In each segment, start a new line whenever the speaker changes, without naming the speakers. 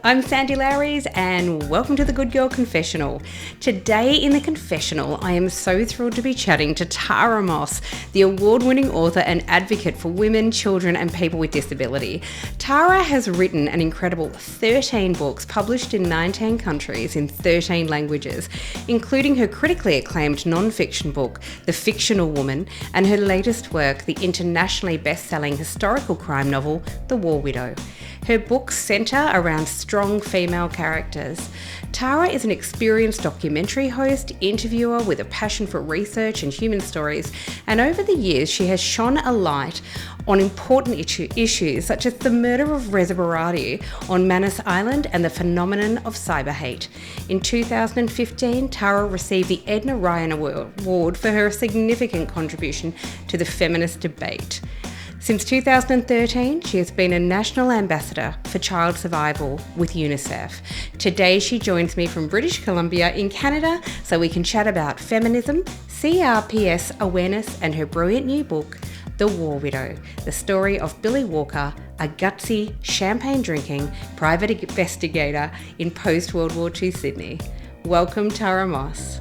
I'm Sandy Lowries and welcome to the Good Girl Confessional. Today in the Confessional, I am so thrilled to be chatting to Tara Moss, the award-winning author and advocate for women, children and people with disability. Tara has written an incredible 13 books published in 19 countries in 13 languages, including her critically acclaimed non-fiction book, The Fictional Woman, and her latest work, the internationally best-selling historical crime novel, The War Widow. Her books centre around strong female characters. Tara is an experienced documentary host, interviewer with a passion for research and human stories, and over the years she has shone a light on important issues such as the murder of Reza Berati on Manus Island and the phenomenon of cyber hate. In 2015, Tara received the Edna Ryan Award for her significant contribution to the feminist debate. Since 2013, she has been a national ambassador for child survival with UNICEF. Today, she joins me from British Columbia in Canada so we can chat about feminism, CRPS Awareness, and her brilliant new book, The War Widow, the story of Billie Walker, a gutsy, champagne-drinking private investigator in post-World War II Sydney. Welcome, Tara Moss.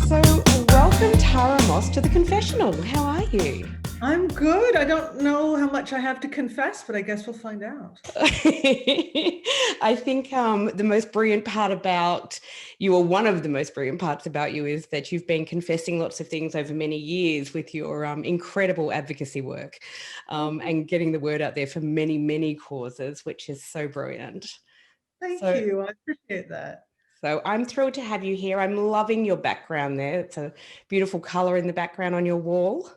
So, welcome, Tara Moss, to the Confessional. How are you?
I'm good. I don't know how much I have to confess, but I guess we'll find out.
I think the most brilliant part about you, or one of the most brilliant parts about you, is that you've been confessing lots of things over many years with your incredible advocacy work and getting the word out there for many, many causes, which is so brilliant.
Thank you. I appreciate that.
So I'm thrilled to have you here. I'm loving your background there. It's a beautiful colour in the background on your wall.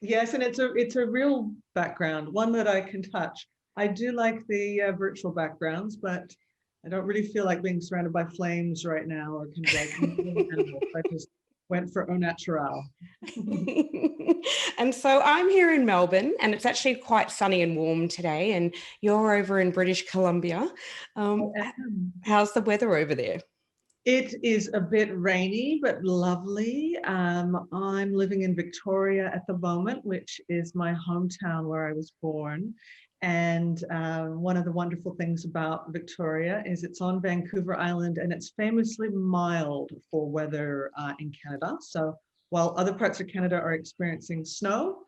Yes, and it's a real background, one that I can touch. I do like the virtual backgrounds, but I don't really feel like being surrounded by flames right now, or kind of like I just went for au natural.
And so I'm here in Melbourne, and it's actually quite sunny and warm today, and you're over in British Columbia. How's the weather over there?
It is a bit rainy, but lovely. I'm living in Victoria at the moment, which is my hometown where I was born. And one of the wonderful things about Victoria is it's on Vancouver Island, and it's famously mild for weather in Canada. So while other parts of Canada are experiencing snow,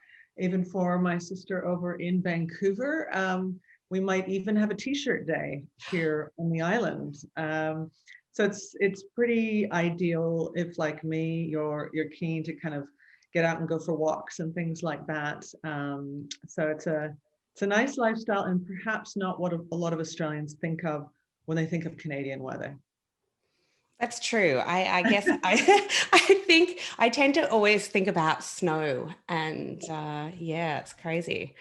even for my sister over in Vancouver, we might even have a t-shirt day here on the island. So it's pretty ideal if, like me, you're keen to kind of get out and go for walks and things like that. So it's a nice lifestyle, and perhaps not what a lot of Australians think of when they think of Canadian weather.
That's true. I guess I think I tend to always think about snow, and yeah, it's crazy.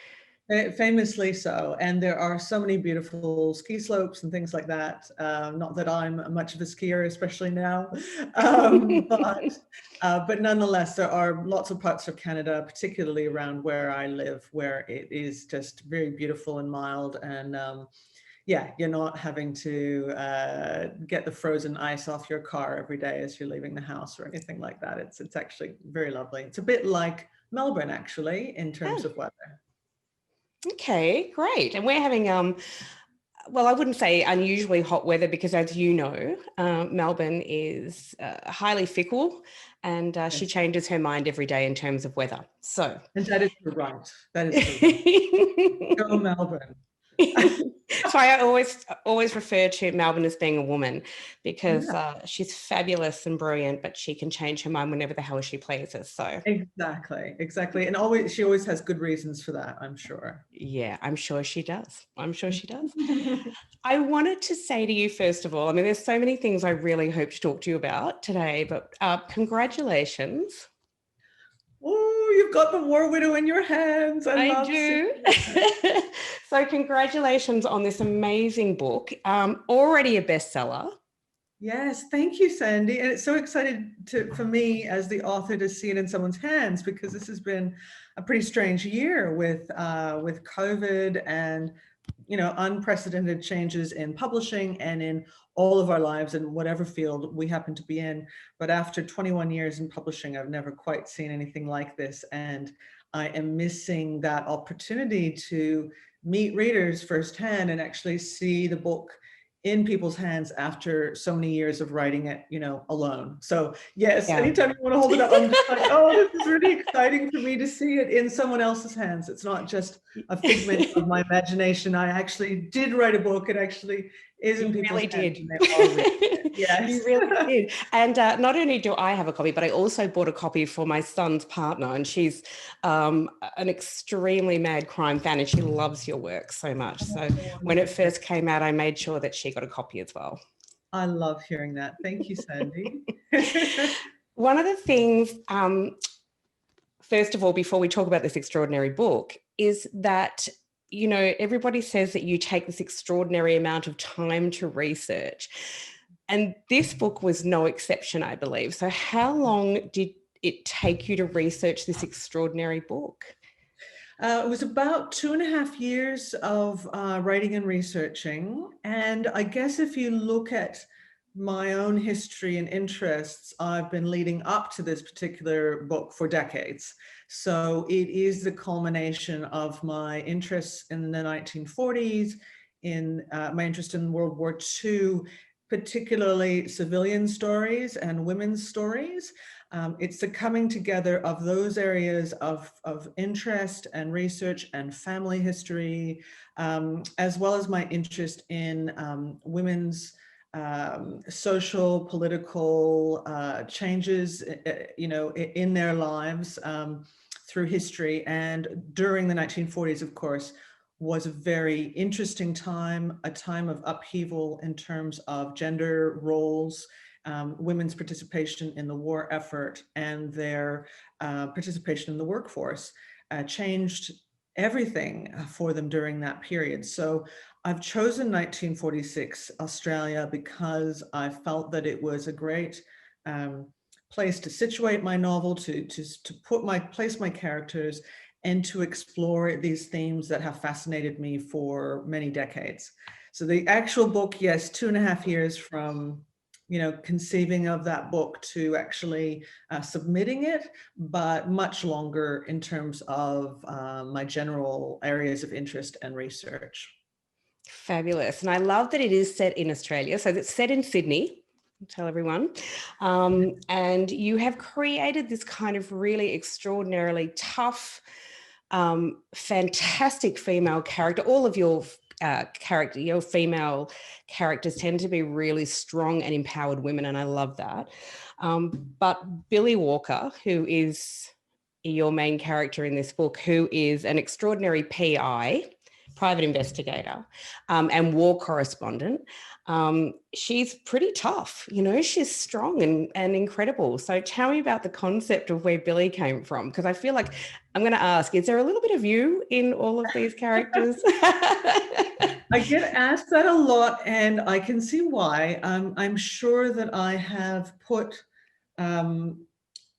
Famously so, and there are so many beautiful ski slopes and things like that. Not that I'm much of a skier, especially now, but nonetheless, there are lots of parts of Canada, particularly around where I live, where it is just very beautiful and mild, and yeah, you're not having to get the frozen ice off your car every day as you're leaving the house or anything like that. It's actually very lovely. It's a bit like Melbourne, actually, in terms of weather.
Okay, great. And we're having, well, I wouldn't say unusually hot weather, because as you know, Melbourne is highly fickle, and yes, she changes her mind every day in terms of weather. So,
and that is right. That is right. Go Melbourne.
So I always refer to Melbourne as being a woman, because she's fabulous and brilliant, but she can change her mind whenever the hell she pleases. So
exactly, and she always has good reasons for that, I'm sure.
Yeah, I'm sure she does. I wanted to say to you, first of all, I mean, there's so many things I really hope to talk to you about today, but congratulations.
Oh, you've got The War Widow in your hands.
I do. So congratulations on this amazing book, already a bestseller.
Yes, thank you, Sandy. And it's so excited for me as the author to see it in someone's hands, because this has been a pretty strange year with COVID and unprecedented changes in publishing and in all of our lives in whatever field we happen to be in. But after 21 years in publishing, I've never quite seen anything like this. And I am missing that opportunity to meet readers firsthand and actually see the book in people's hands after so many years of writing it, alone. So yes,
Yeah.
anytime you want to hold it up, I'm just like, oh, this is really exciting for me to see it in someone else's hands. It's not just a figment of my imagination. I actually did write a book. It actually is in people's
really
hands.
did.
And they all read it. Yes.
You really did. And not only do I have a copy, but I also bought a copy for my son's partner, and she's an extremely mad crime fan, and she loves your work so much. So when it first came out, I made sure that she got a copy as well.
I love hearing that. Thank you, Sandy.
One of the things, first of all, before we talk about this extraordinary book, is that everybody says that you take this extraordinary amount of time to research. And this book was no exception, I believe. So how long did it take you to research this extraordinary book?
It was about 2.5 years of writing and researching. And I guess if you look at my own history and interests, I've been leading up to this particular book for decades. So it is the culmination of my interests in the 1940s, in my interest in World War II, particularly civilian stories and women's stories. It's the coming together of those areas of interest and research and family history, as well as my interest in women's social, political changes, in their lives through history. And during the 1940s, of course, was a very interesting time, a time of upheaval in terms of gender roles, women's participation in the war effort, and their participation in the workforce changed everything for them during that period. So I've chosen 1946 Australia because I felt that it was a great place to situate my novel, to place my characters, and to explore these themes that have fascinated me for many decades. So the actual book, yes, 2.5 years from conceiving of that book to actually submitting it, but much longer in terms of my general areas of interest and research.
Fabulous. And I love that it is set in Australia. So it's set in Sydney, I'll tell everyone. And you have created this kind of really extraordinarily tough, fantastic female character. All of your female characters tend to be really strong and empowered women, and I love that. But Billie Walker, who is your main character in this book, who is an extraordinary PI, private investigator, and war correspondent. She's pretty tough, she's strong and incredible. So tell me about the concept of where Billie came from, because I feel like I'm going to ask, is there a little bit of you in all of these characters?
I get asked that a lot, and I can see why. I'm sure that I have put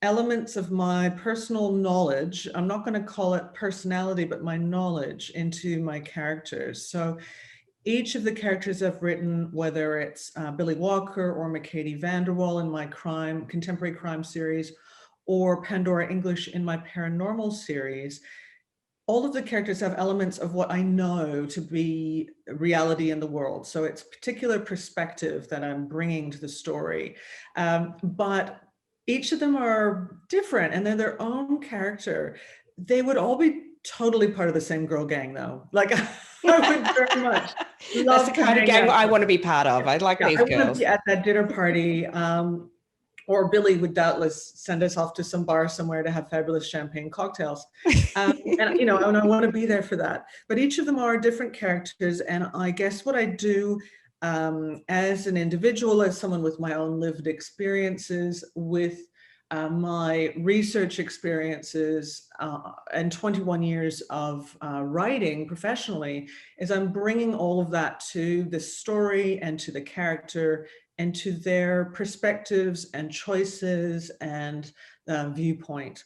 elements of my personal knowledge, I'm not going to call it personality, but my knowledge, into my characters. So each of the characters I've written, whether it's Billie Walker or McKady Vanderwall in my contemporary crime series, or Pandora English in my paranormal series, all of the characters have elements of what I know to be reality in the world. So it's particular perspective that I'm bringing to the story. But each of them are different and they're their own character. They would all be totally part of the same girl gang though. Like I would very much love
That's the kind of gang I want to be part of. I like these girls. I want
to be at that dinner party. Or Billie would doubtless send us off to some bar somewhere to have fabulous champagne cocktails. And I want to be there for that. But each of them are different characters. And I guess what I do as an individual, as someone with my own lived experiences, with my research experiences and 21 years of writing professionally, is I'm bringing all of that to the story and to the character and to their perspectives and choices and viewpoint.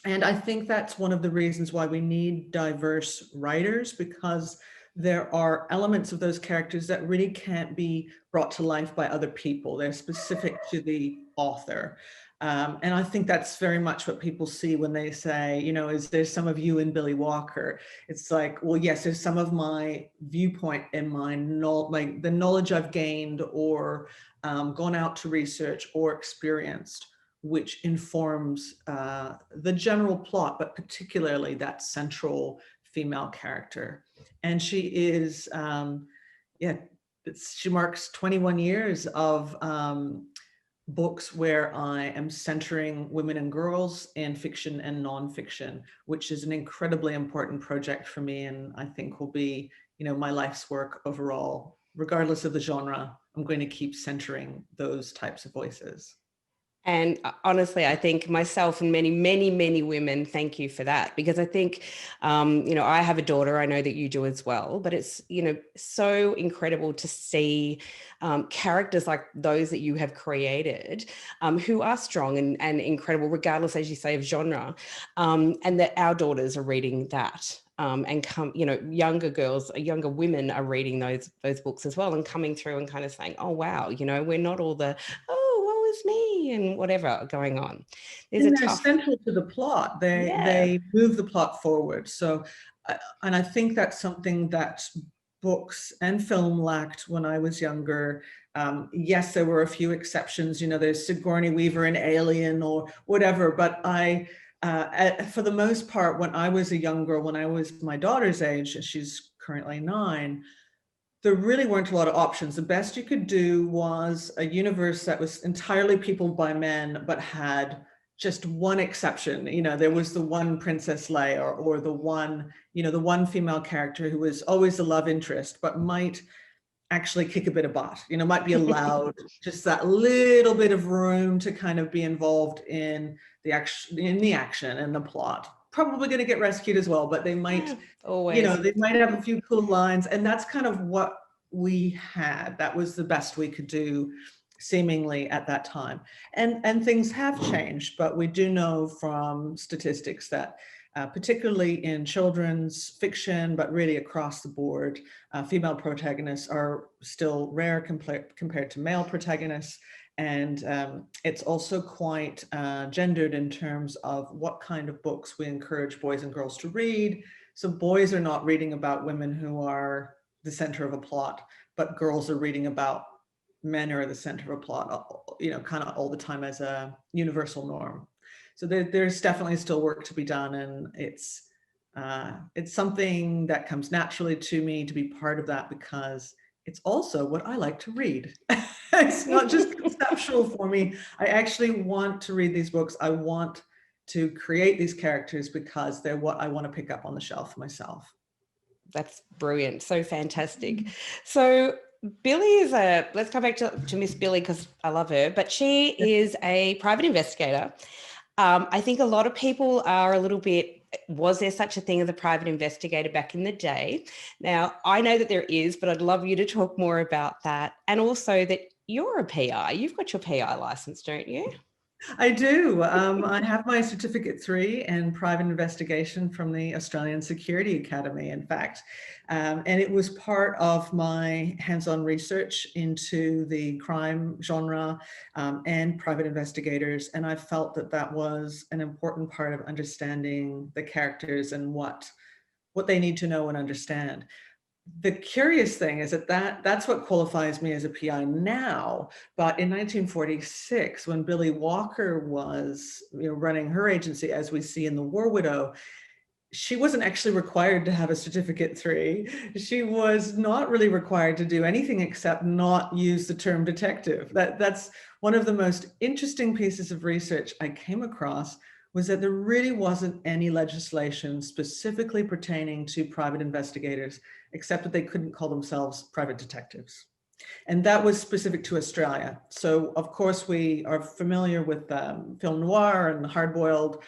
And I think that's one of the reasons why we need diverse writers, because there are elements of those characters that really can't be brought to life by other people. They're specific to the author. And I think that's very much what people see when they say, you know, is there some of you in Billie Walker? It's like, well, yes, there's some of my viewpoint and the knowledge I've gained or gone out to research or experienced, which informs the general plot, but particularly that central female character. And she is, she marks 21 years of books where I am centering women and girls in fiction and nonfiction, which is an incredibly important project for me, and I think will be, you know, my life's work overall. Regardless of the genre, I'm going to keep centering those types of voices.
And honestly, I think myself and many, many, many women, thank you for that. Because I think, you know, I have a daughter, I know that you do as well, but it's, you know, so incredible to see characters like those that you have created who are strong and incredible, regardless, as you say, of genre, and that our daughters are reading that. And come, you know, younger girls, younger women are reading those books as well and coming through and kind of saying, oh, wow, you know, we're not all the, oh, woe is me and whatever going on. There's
and
a
they're
tough,
central to the plot. They move the plot forward. So, and I think that's something that books and film lacked when I was younger. Yes, there were a few exceptions, you know, there's Sigourney Weaver in Alien or whatever, but for the most part, when I was a young girl, when I was my daughter's age, she's currently 9, there really weren't a lot of options. The best you could do was a universe that was entirely peopled by men, but had just one exception. You know, there was the one Princess Leia or the one, you know, the one female character who was always the love interest, but might actually kick a bit of butt, you know, might be allowed just that little bit of room to kind of be involved in the action and the plot. Probably going to get rescued as well, but they might,
always,
you know, they might have a few cool lines, and that's kind of what we had. That was the best we could do seemingly at that time. And things have changed, but we do know from statistics that particularly in children's fiction, but really across the board, female protagonists are still rare compared to male protagonists. And it's also quite gendered in terms of what kind of books we encourage boys and girls to read. So boys are not reading about women who are the center of a plot, but girls are reading about men who are the center of a plot, you know, kind of all the time as a universal norm. So there's definitely still work to be done, and it's something that comes naturally to me to be part of that, because it's also what I like to read. It's not just conceptual for me. I actually want to read these books. I want to create these characters because they're what I want to pick up on the shelf myself.
That's brilliant. So fantastic. So Billie is let's come back to Miss Billie because I love her, but she is a private investigator. I think a lot of people are a little bit, was there such a thing as a private investigator back in the day? Now, I know that there is, but I'd love you to talk more about that. And also that you're a PI. You've got your PI license, don't you?
I do. I have my Certificate 3 in private investigation from the Australian Security Academy, in fact. And it was part of my hands-on research into the crime genre and private investigators. And I felt that that was an important part of understanding the characters and what they need to know and understand. The curious thing is that's what qualifies me as a PI now. But in 1946, when Billie Walker was, you know, running her agency, as we see in The War Widow, she wasn't actually required to have a Certificate 3. She was not really required to do anything except not use the term detective. That's one of the most interesting pieces of research I came across, was that there really wasn't any legislation specifically pertaining to private investigators, except that they couldn't call themselves private detectives. And that was specific to Australia. So of course we are familiar with film noir and hard-boiled,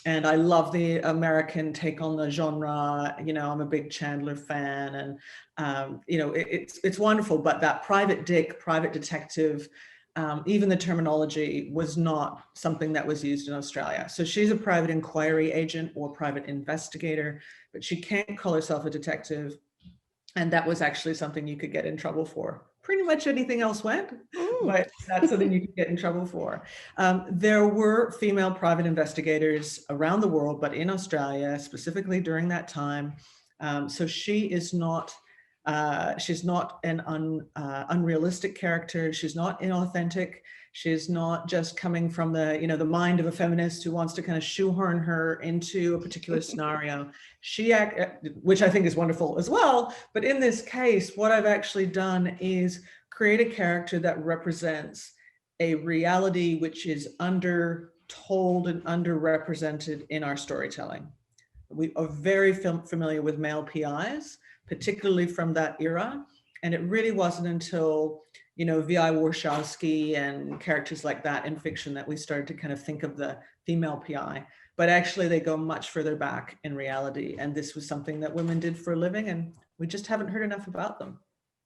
and I love the American take on the genre. You know, I'm a big Chandler fan, and you know, it's wonderful, but that private dick, private detective, even the terminology was not something that was used in Australia. So she's a private inquiry agent or private investigator, but she can't call herself a detective. And that was actually something you could get in trouble for pretty much anything else went,
Ooh.
but that's something you can get in trouble for. There were female private investigators around the world, but in Australia, specifically during that time. So she is not, she's not an unrealistic character. She's not inauthentic. She's not just coming from the, the mind of a feminist who wants to kind of shoehorn her into a particular scenario. Which I think is wonderful as well. But in this case, what I've actually done is create a character that represents a reality which is undertold and underrepresented in our storytelling. We are very familiar with male PIs, particularly from that era. And it really wasn't until, V.I. Warshawski and characters like that in fiction that we started to kind of think of the female PI. But actually they go much further back in reality. And this was something that women did for a living, and we just haven't heard enough about them.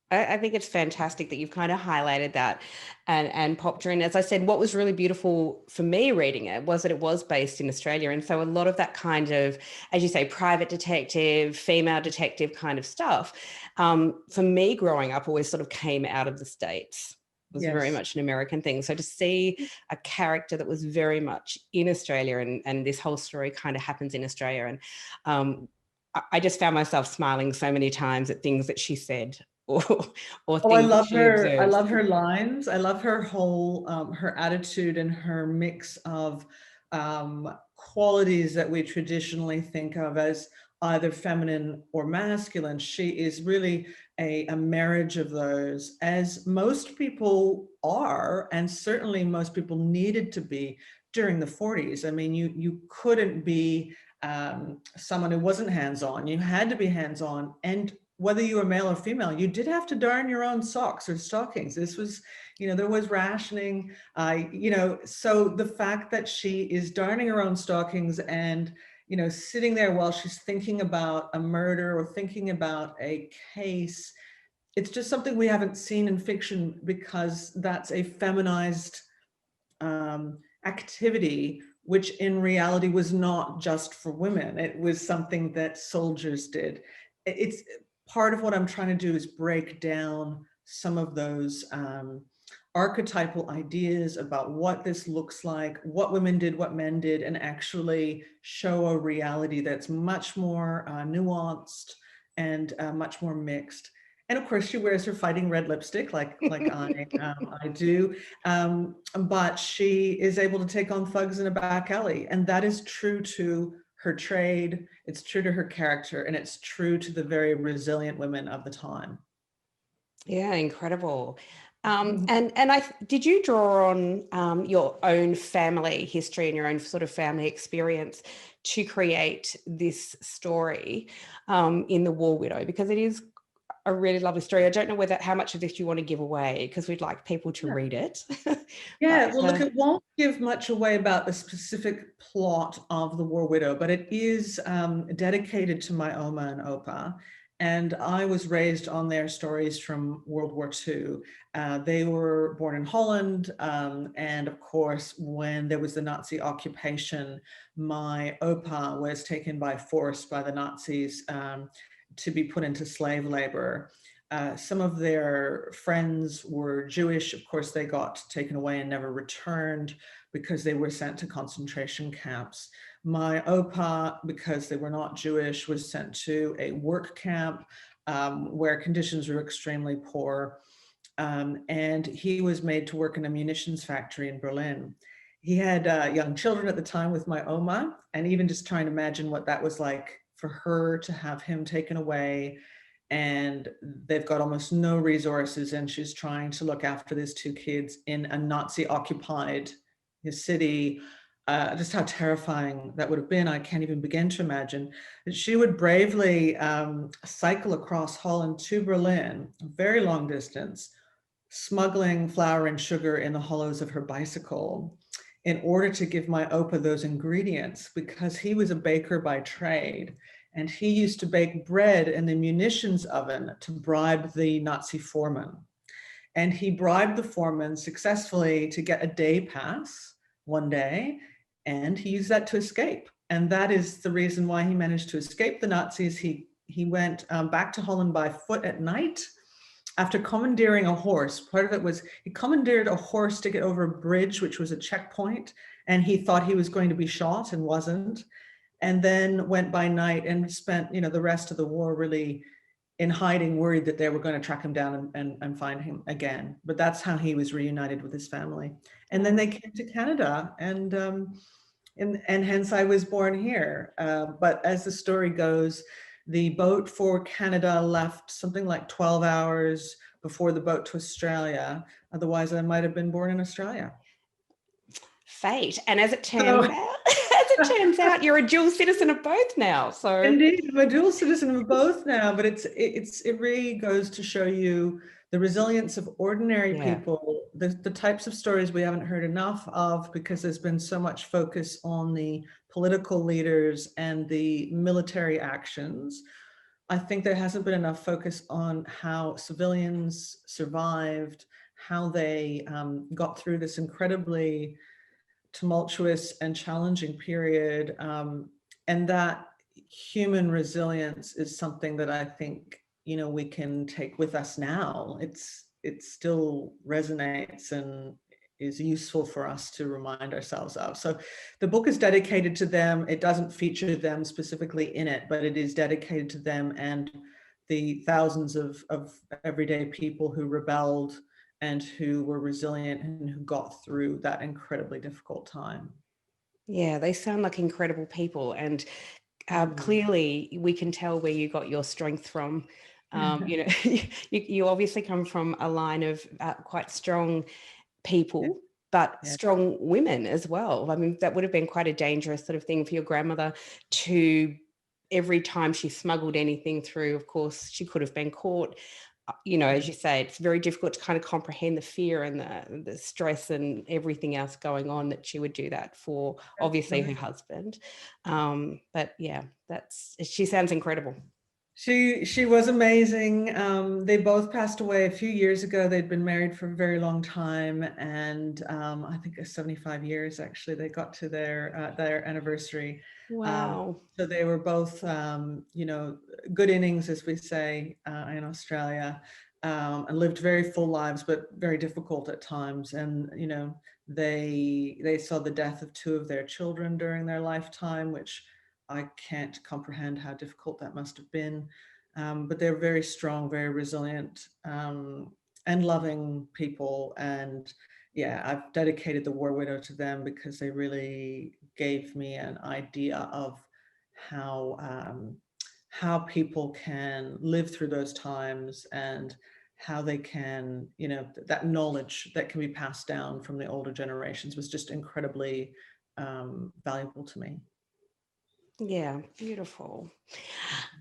I think it's fantastic that you've kind of highlighted that and popped her in. As I said, what was really beautiful for me reading it was that it was based in Australia. And so a lot of that kind of, as you say, private detective, female detective kind of stuff, for me growing up always sort of came out of the States. It was very much an American thing. So to see a character that was very much in Australia, and this whole story kind of happens in Australia. And I just found myself smiling so many times at things that she said. Or
I love her. I love her lines. I love her whole her attitude and her mix of qualities that we traditionally think of as either feminine or masculine. She is really a marriage of those, as most people are, and certainly most people needed to be during the 40s. I mean, you couldn't be someone who wasn't hands-on. You had to be hands-on, and whether you were male or female, you did have to darn your own socks or stockings. This was, there was rationing, so the fact that she is darning her own stockings and, sitting there while she's thinking about a murder or thinking about a case, it's just something we haven't seen in fiction, because that's a feminized activity, which in reality was not just for women. It was something that soldiers did. It's part of what I'm trying to do is break down some of those archetypal ideas about what this looks like, what women did, what men did, and actually show a reality that's much more nuanced and much more mixed. And of course, she wears her fighting red lipstick like I do, but she is able to take on thugs in a back alley, and that is true to her trade, it's true to her character, and it's true to the very resilient women of the time.
Yeah, incredible. And did you draw on your own family history and your own sort of family experience to create this story in The War Widow? Because it is a really lovely story. I don't know how much of this you want to give away, because we'd like people to read it.
Yeah, well, look, it won't give much away about the specific plot of The War Widow, but it is dedicated to my Oma and Opa. And I was raised on their stories from World War II. They were born in Holland. And of course, when there was the Nazi occupation, my Opa was taken by force by the Nazis to be put into slave labor. Some of their friends were Jewish. Of course, they got taken away and never returned because they were sent to concentration camps. My Opa, because they were not Jewish, was sent to a work camp where conditions were extremely poor. And he was made to work in a munitions factory in Berlin. He had young children at the time with my Oma, and even just trying to imagine what that was like for her to have him taken away, and they've got almost no resources, and she's trying to look after these two kids in a Nazi occupied city. Just how terrifying that would have been, I can't even begin to imagine. She would bravely cycle across Holland to Berlin, a very long distance, smuggling flour and sugar in the hollows of her bicycle in order to give my Opa those ingredients, because he was a baker by trade. And he used to bake bread in the munitions oven to bribe the Nazi foreman. And he bribed the foreman successfully to get a day pass one day, and he used that to escape. And that is the reason why he managed to escape the Nazis. He went back to Holland by foot at night, after commandeering a horse. Part of it was he commandeered a horse to get over a bridge, which was a checkpoint, and he thought he was going to be shot and wasn't. And then went by night and spent, the rest of the war really in hiding, worried that they were going to track him down and find him again. But that's how he was reunited with his family. And then they came to Canada, and hence I was born here. But as the story goes, the boat for Canada left something like 12 hours before the boat to Australia. Otherwise, I might have been born in Australia.
Fate. And as it turns out, you're a dual citizen of both now. So
indeed, I'm a dual citizen of both now. But it really goes to show you the resilience of ordinary people, the types of stories we haven't heard enough of, because there's been so much focus on the political leaders and the military actions. I think there hasn't been enough focus on how civilians survived, how they got through this incredibly tumultuous and challenging period. And that human resilience is something that I think, we can take with us now. It still resonates and is useful for us to remind ourselves of. So the book is dedicated to them. It doesn't feature them specifically in it, but it is dedicated to them and the thousands of everyday people who rebelled and who were resilient and who got through that incredibly difficult time.
Yeah, they sound like incredible people. And clearly we can tell where you got your strength from. You obviously come from a line of quite strong people, but strong women as well. I mean, that would have been quite a dangerous sort of thing for your grandmother to, every time she smuggled anything through, of course, she could have been caught. As you say, it's very difficult to kind of comprehend the fear and the stress and everything else going on that she would do that for, obviously, her husband. But yeah, she sounds incredible.
She was amazing. They both passed away a few years ago. They'd been married for a very long time, and I think 75 years actually. They got to their anniversary.
Wow.
So they were both, good innings, as we say in Australia, and lived very full lives, but very difficult at times. And they saw the death of two of their children during their lifetime, which I can't comprehend how difficult that must have been. But they're very strong, very resilient, and loving people. And yeah, I've dedicated The War Widow to them because they really gave me an idea of how people can live through those times and how they can, that knowledge that can be passed down from the older generations was just incredibly valuable to me.
Yeah, beautiful.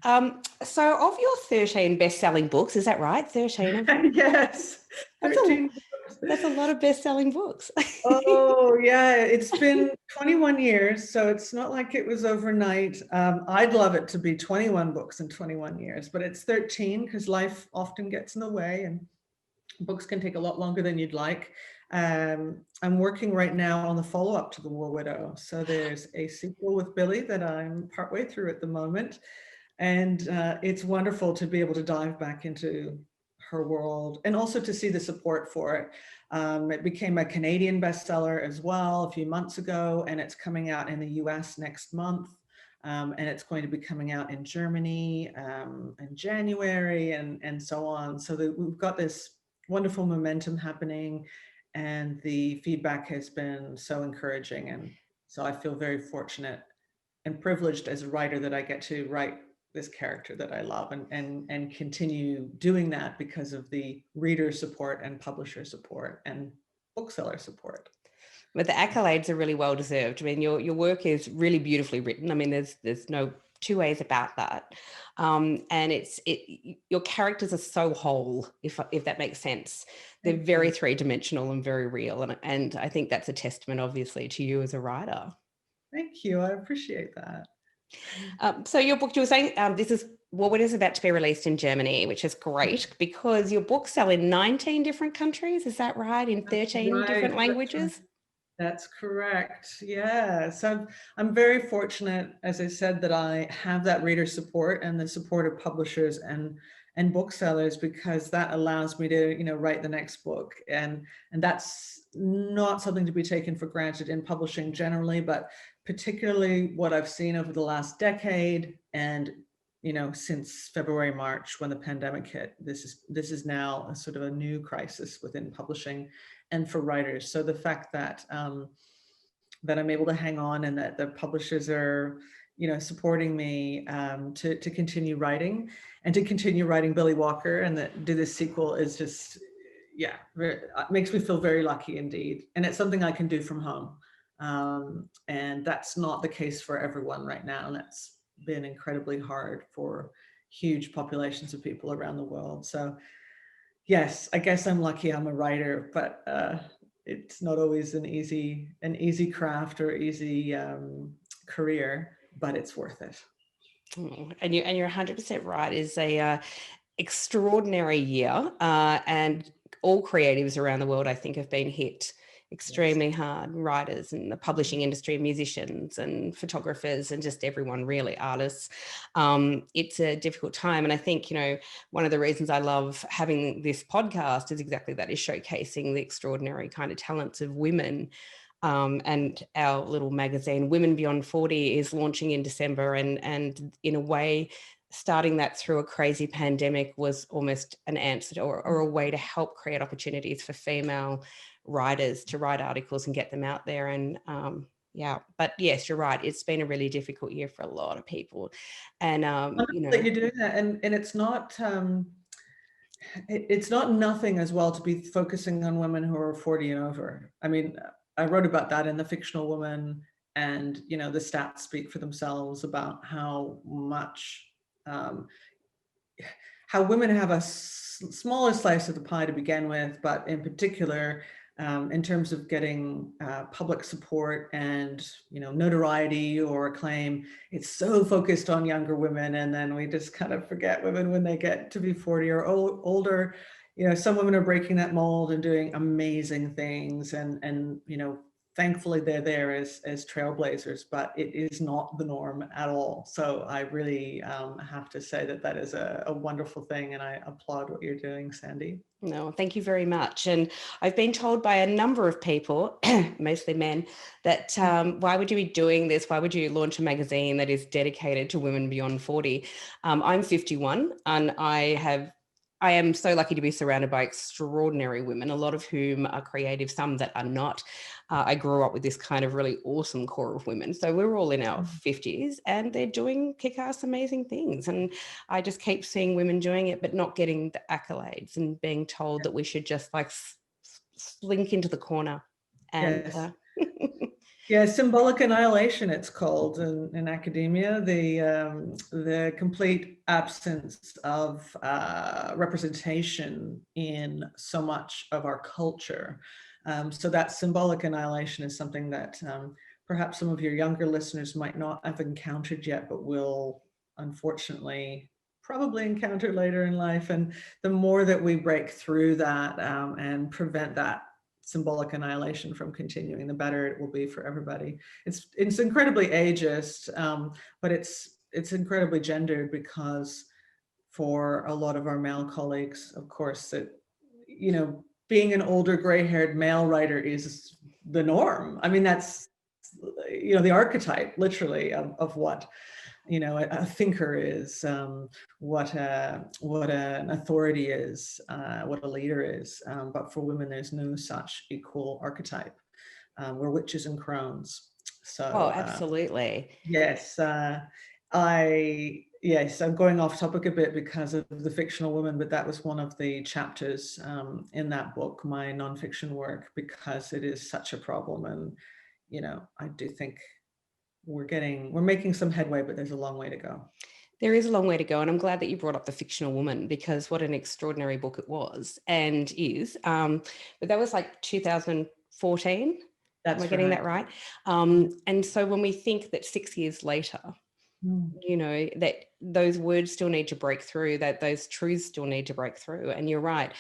So of your 13 best-selling books, is that right? 13 of them?
Yes. 13 books.
That's a lot of best-selling books.
Oh, yeah. It's been 21 years, so it's not like it was overnight. I'd love it to be 21 books in 21 years, but it's 13 because life often gets in the way and books can take a lot longer than you'd like. I'm working right now on the follow-up to The War Widow. So there's a sequel with Billie that I'm partway through at the moment. And it's wonderful to be able to dive back into her world and also to see the support for it. It became a Canadian bestseller as well a few months ago, and it's coming out in the US next month. And it's going to be coming out in Germany in January and so on. So we've got this wonderful momentum happening, and the feedback has been so encouraging. And so I feel very fortunate and privileged as a writer that I get to write this character that I love and continue doing that because of the reader support and publisher support and bookseller support.
But the accolades are really well deserved. I mean, your work is really beautifully written. I mean, there's no two ways about that. And your characters are so whole, if that makes sense. They're very three-dimensional and very real. And I think that's a testament, obviously, to you as a writer.
Thank you. I appreciate that.
So your book, you were saying this is what is about to be released in Germany, which is great because your books sell in 19 different countries. Is that right? In 13 different languages?
That's correct. Yeah. So I'm very fortunate, as I said, that I have that reader support and the support of publishers and booksellers, because that allows me to, write the next book. And that's not something to be taken for granted in publishing generally, but particularly what I've seen over the last decade and since February, March, when the pandemic hit. This is now a sort of a new crisis within publishing and for writers. So the fact that that I'm able to hang on and that the publishers are, supporting me to continue writing and to continue writing Billie Walker and that do this sequel is just, yeah, it makes me feel very lucky indeed. And it's something I can do from home. And that's not the case for everyone right now. And that's been incredibly hard for huge populations of people around the world. So yes, I guess I'm lucky I'm a writer, but it's not always an easy craft or easy career, but it's worth it.
And you're 100% right. It's a extraordinary year, and all creatives around the world, I think, have been hit extremely hard. Writers and the publishing industry, musicians and photographers, and just everyone, really, artists. It's a difficult time, and I think one of the reasons I love having this podcast is exactly that: is showcasing the extraordinary kind of talents of women. And our little magazine, Women Beyond 40, is launching in December, and in a way, starting that through a crazy pandemic was almost an answer or a way to help create opportunities for female writers to write articles and get them out there. And yeah, but yes, you're right. It's been a really difficult year for a lot of people. And
That you're doing that, and it's not nothing as well to be focusing on women who are 40 and over. I mean, I wrote about that in the Fictional Woman, and the stats speak for themselves about how much how women have a smaller slice of the pie to begin with, but in particular, in terms of getting public support and notoriety or acclaim, it's so focused on younger women, and then we just kind of forget women when they get to be 40 or older. Some women are breaking that mold and doing amazing things, and thankfully they're there as trailblazers, but it is not the norm at all. So I really have to say that is a wonderful thing, and I applaud what you're doing, Sandy.
No, thank you very much. And I've been told by a number of people, mostly men, that why would you be doing this? Why would you launch a magazine that is dedicated to women beyond 40? I'm 51, and I am so lucky to be surrounded by extraordinary women, a lot of whom are creative, some that are not. I grew up with this kind of really awesome core of women. So we're all in our 50s and they're doing kick-ass amazing things. And I just keep seeing women doing it, but not getting the accolades and being told that we should just like slink into the corner. And
yes. Yeah, symbolic annihilation, it's called in academia, the complete absence of representation in so much of our culture. So that symbolic annihilation is something that perhaps some of your younger listeners might not have encountered yet, but will unfortunately probably encounter later in life. And the more that we break through that and prevent that symbolic annihilation from continuing, the better it will be for everybody. It's incredibly ageist, but it's incredibly gendered, because for a lot of our male colleagues, of course, that being an older gray-haired male writer is the norm. I mean, that's the archetype, literally, of what a thinker is, what an authority is, what a leader is. But for women, there's no such equal archetype. We're witches and crones. So
absolutely.
Yes, I'm going off topic a bit because of the Fictional Woman, but that was one of the chapters in that book, my nonfiction work, because it is such a problem. And I do think we're making some headway, but there's a long way to go.
There is a long way to go, and I'm glad that you brought up The Fictional Woman, because what an extraordinary book it was and is. But that was like 2014.
That's
Am I getting that right? And so when we think that 6 years later, you know, that those words still need to break through, that those truths still need to break through. And you're right.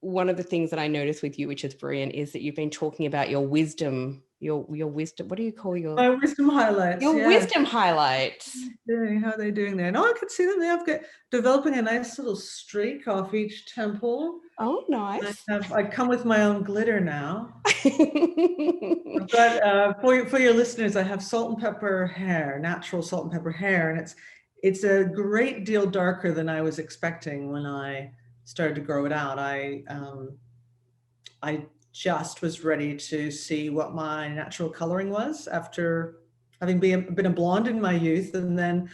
One of the things that I noticed with you, which is brilliant, is that you've been talking about your wisdom, your wisdom. What do you call
My wisdom highlights,
your
yeah.
wisdom highlights?
How are they doing there? No, I can see them. They have got developing a nice little streak off each temple.
Oh, nice.
I come with my own glitter now. I've got for your listeners, I have salt and pepper hair, natural salt and pepper hair, and it's a great deal darker than I was expecting when I started to grow it out. I just was ready to see what my natural coloring was after having been a blonde in my youth and then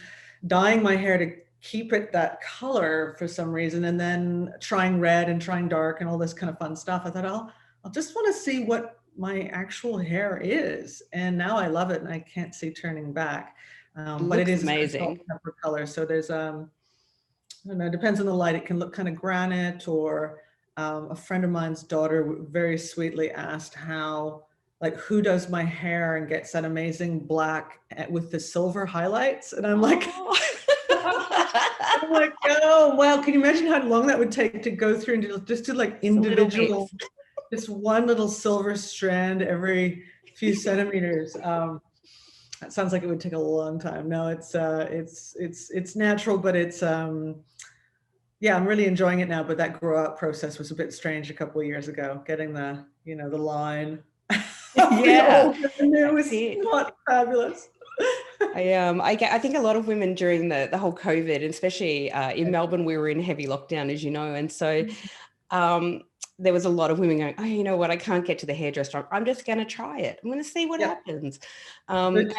dyeing my hair to keep it that color for some reason, and then trying red and trying dark and all this kind of fun stuff. I thought I'll just want to see what my actual hair is, and now I love it and I can't see turning back. But it is
amazing.
A pepper color, so there's I don't know, it depends on the light. It can look kind of granite, or a friend of mine's daughter very sweetly asked who does my hair and gets that amazing black with the silver highlights, and I'm like. I'm like, oh, wow. Can you imagine how long that would take to go through and just do like individual, just one little silver strand every few centimeters. That sounds like it would take a long time. No, it's natural, but it's, yeah, I'm really enjoying it now, but that grow out process was a bit strange a couple of years ago, getting the line.
Yeah.
The old and new was not fabulous.
I think a lot of women during the whole COVID, especially in Melbourne, we were in heavy lockdown, as you know, and so there was a lot of women going, oh, you know what, I can't get to the hairdresser. I'm just going to try it. I'm going to see what happens. And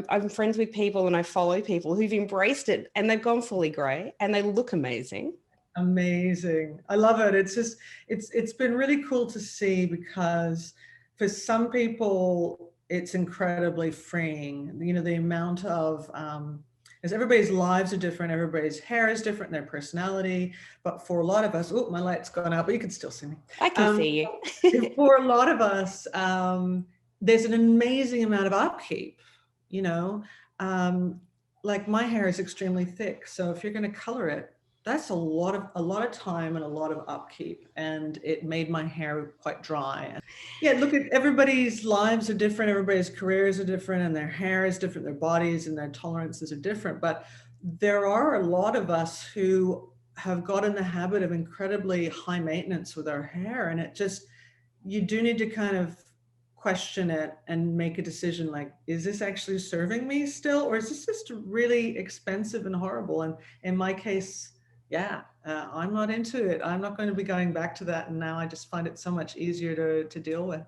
I'm friends with people and I follow people who've embraced it and they've gone fully grey and they look amazing.
Amazing. I love it. It's just, it's been really cool to see, because for some people, it's incredibly freeing. The amount of, as everybody's lives are different, everybody's hair is different, their personality. But for a lot of us, my light's gone out, but you can still see me.
I can see you.
For a lot of us, there's an amazing amount of upkeep, like my hair is extremely thick. So if you're going to color it, that's a lot of time and a lot of upkeep, and it made my hair quite dry. Yeah, look, at everybody's lives are different, everybody's careers are different, and their hair is different, their bodies and their tolerances are different. But there are a lot of us who have got in the habit of incredibly high maintenance with our hair, and you do need to kind of question it and make a decision, like, is this actually serving me still, or is this just really expensive and horrible? And in my case, I'm not into it. I'm not going to be going back to that. And now I just find it so much easier to deal with.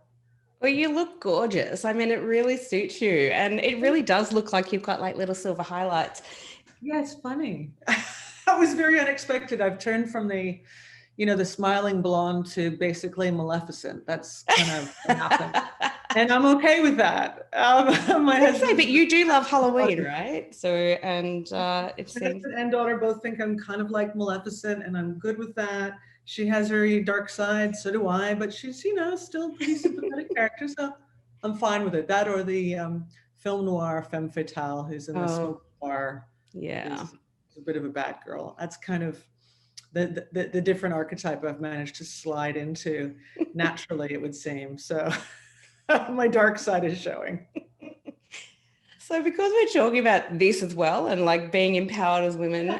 Well, you look gorgeous. I mean, it really suits you. And it really does look like you've got like little silver highlights.
Yeah, it's funny. That was very unexpected. I've turned from the smiling blonde to basically Maleficent. That's kind of happened. And I'm okay with that. My husband,
but you do love Halloween, right? So, and it seems.
My husband and daughter both think I'm kind of like Maleficent, and I'm good with that. She has her dark side, so do I, but she's, still a pretty sympathetic character, so I'm fine with it. That, or the film noir femme fatale who's in the smoke bar.
Yeah.
Is a bit of a bad girl. That's kind of the different archetype I've managed to slide into naturally, it would seem. So my dark side is showing.
So because we're talking about this as well, and like being empowered as women,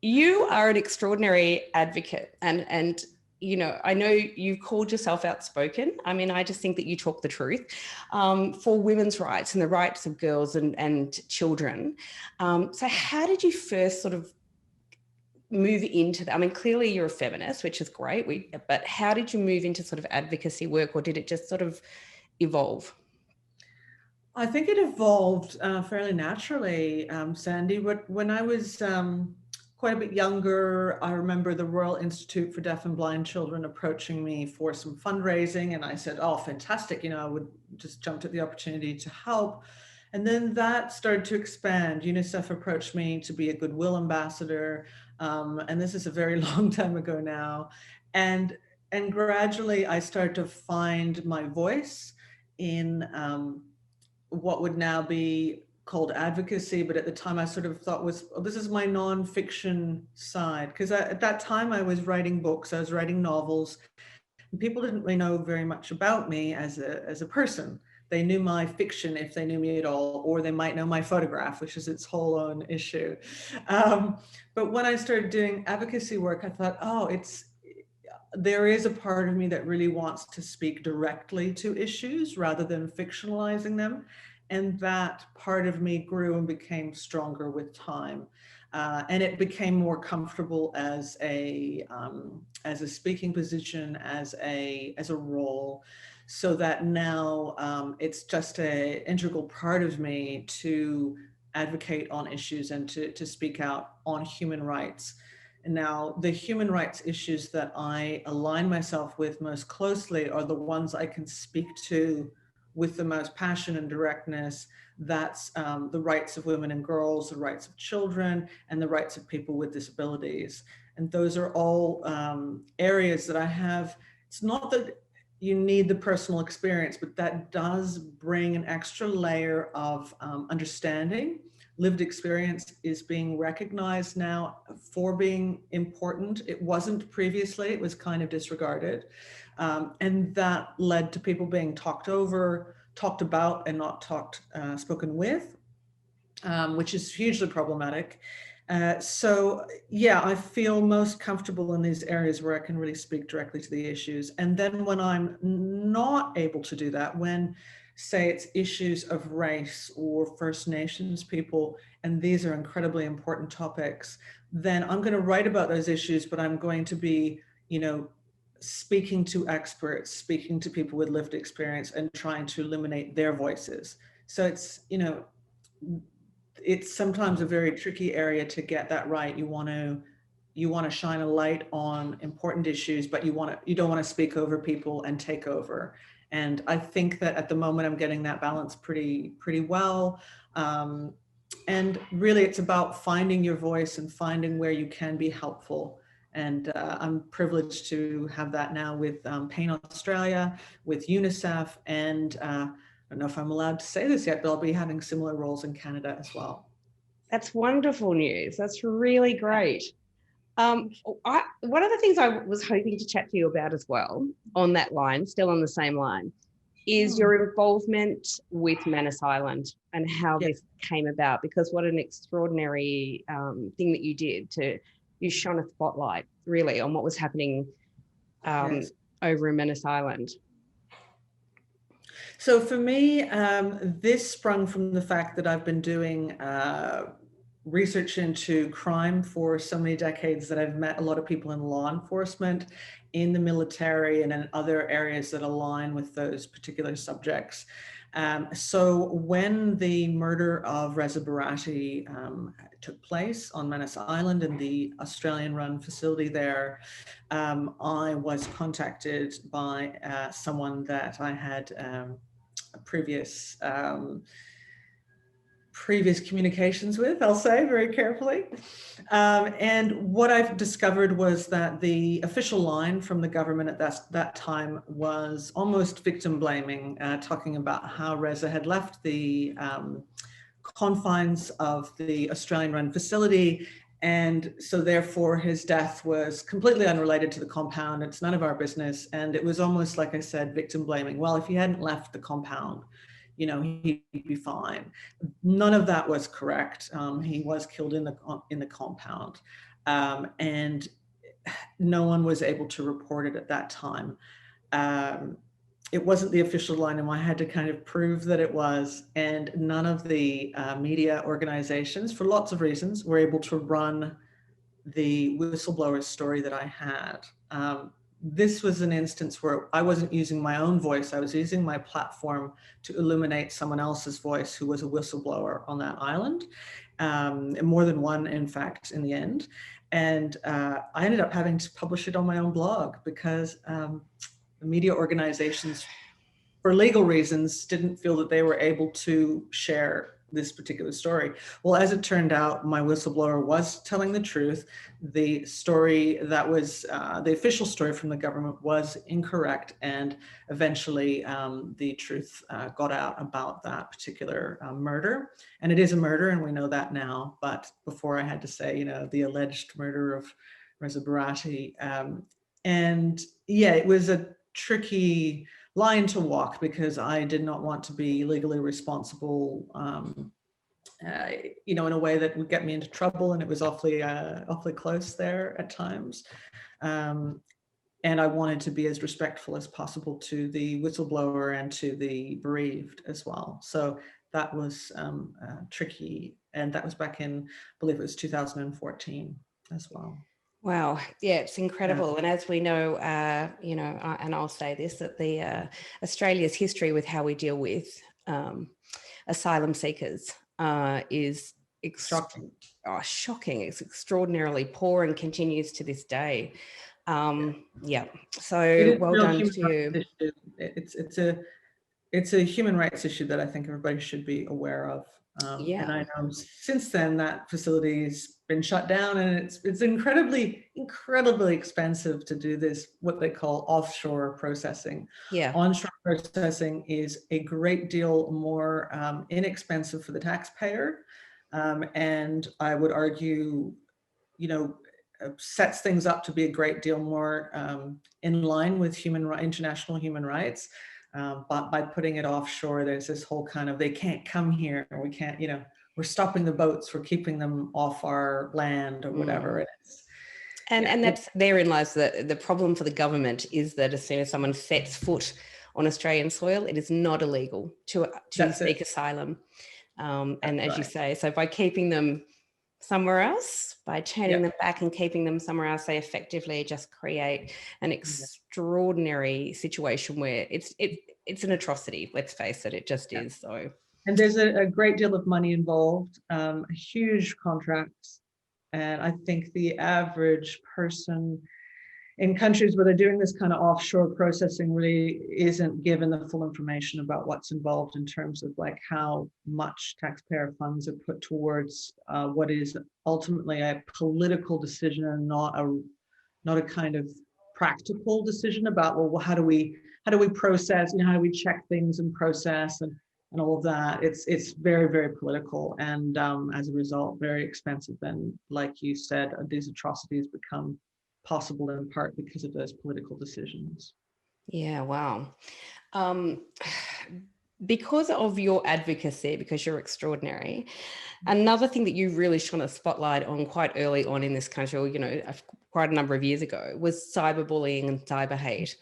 you are an extraordinary advocate, and I know you called yourself outspoken. I mean, I just think that you talk the truth for women's rights and the rights of girls and children. So how did you first sort of move into that? I mean, clearly you're a feminist, which is great. But how did you move into sort of advocacy work, or did it just sort of evolve?
I think it evolved fairly naturally, Sandy. When I was quite a bit younger, I remember the Royal Institute for Deaf and Blind Children approaching me for some fundraising, and I said, oh, fantastic. I would just jumped at the opportunity to help. And then that started to expand. UNICEF approached me to be a Goodwill ambassador. And this is a very long time ago now. And gradually I started to find my voice in what would now be called advocacy, but at the time I sort of thought was, oh, this is my nonfiction side. Because at that time I was writing books, I was writing novels, and people didn't really know very much about me as a person. They knew my fiction if they knew me at all, or they might know my photograph, which is its whole own issue. But when I started doing advocacy work, I thought, oh, there is a part of me that really wants to speak directly to issues rather than fictionalizing them. And that part of me grew and became stronger with time. And it became more comfortable as a speaking position, as a role, so that now it's just an integral part of me to advocate on issues and to speak out on human rights. And now the human rights issues that I align myself with most closely are the ones I can speak to with the most passion and directness. That's the rights of women and girls, the rights of children, and the rights of people with disabilities. And those are all areas that I have. It's not that you need the personal experience, but that does bring an extra layer of understanding. Lived experience is being recognized now for being important. It wasn't previously, it was kind of disregarded. And that led to people being talked over, talked about, and not spoken with, which is hugely problematic. So yeah, I feel most comfortable in these areas where I can really speak directly to the issues. And then when I'm not able to do that, when say it's issues of race or First Nations people, and these are incredibly important topics, then I'm going to write about those issues, but I'm going to be, speaking to experts, speaking to people with lived experience, and trying to illuminate their voices. So it's sometimes a very tricky area to get that right. You want to shine a light on important issues, but you don't want to speak over people and take over. And I think that at the moment I'm getting that balance pretty well. And really it's about finding your voice and finding where you can be helpful. And I'm privileged to have that now with Pain Australia, with UNICEF, and I don't know if I'm allowed to say this yet, but I'll be having similar roles in Canada as well.
That's wonderful news. That's really great. One of the things I was hoping to chat to you about as well, on that line, still on the same line, is your involvement with Manus Island and how this came about, because what an extraordinary thing that you did. You shone a spotlight really on what was happening over in Manus Island.
So for me, this sprung from the fact that I've been doing research into crime for so many decades, that I've met a lot of people in law enforcement, in the military, and in other areas that align with those particular subjects. So when the murder of Reza Berati took place on Manus Island in the Australian-run facility there, I was contacted by someone that I had previous communications with, I'll say very carefully. And what I've discovered was that the official line from the government at that time was almost victim blaming, talking about how Reza had left the confines of the Australian-run facility, and so therefore his death was completely unrelated to the compound. It's none of our business. And it was almost, like I said, victim blaming. Well, if he hadn't left the compound, he'd be fine. None of that was correct. He was killed in the compound, and no one was able to report it at that time. It wasn't the official line, and I had to kind of prove that it was. And none of the media organizations, for lots of reasons, were able to run the whistleblower story that I had. This was an instance where I wasn't using my own voice. I was using my platform to illuminate someone else's voice who was a whistleblower on that island, more than one, in fact, in the end. And I ended up having to publish it on my own blog because the media organizations, for legal reasons, didn't feel that they were able to share this particular story. Well, as it turned out, my whistleblower was telling the truth. The story that was the official story from the government was incorrect, and eventually the truth got out about that particular murder. And it is a murder, and we know that now. But before, I had to say, the alleged murder of Reza Berati. And yeah, it was a tricky line to walk, because I did not want to be legally responsible, in a way that would get me into trouble, and it was awfully close there at times. And I wanted to be as respectful as possible to the whistleblower and to the bereaved as well. So that was tricky, and that was back in, I believe it was 2014 as well.
Wow. Yeah, it's incredible.
Yeah.
And as we know, and I'll say this, that the Australia's history with how we deal with asylum seekers is
Shocking.
Shocking. It's extraordinarily poor and continues to this day. Yeah. So well done to you.
It's a human rights issue that I think everybody should be aware of. And I know since then that facility's been shut down, and it's incredibly expensive to do this, what they call offshore processing.
Yeah.
Onshore processing is a great deal more inexpensive for the taxpayer. And I would argue, sets things up to be a great deal more in line with international human rights. But by putting it offshore, there's this whole kind of, they can't come here, or we can't, we're stopping the boats, we're keeping them off our land, or whatever it is.
And that's therein lies the problem for the government, is that as soon as someone sets foot on Australian soil, it is not illegal to seek asylum. And as you say, so by keeping them somewhere else, by turning them back and keeping them somewhere else, they effectively just create an extraordinary situation where it's an atrocity. Let's face it, it just is. So,
and there's a great deal of money involved, huge contracts, and I think the average person in countries where they're doing this kind of offshore processing really isn't given the full information about what's involved in terms of like how much taxpayer funds are put towards what is ultimately a political decision, and not a kind of practical decision about, well, how do we process, how do we check things and process and all of that. It's very, very political, and as a result, very expensive. And like you said, these atrocities become possible in part because of those political decisions.
Yeah, wow. Because of your advocacy, because you're extraordinary, another thing that you really shone a spotlight on quite early on in this country, or, quite a number of years ago, was cyberbullying and cyber hate,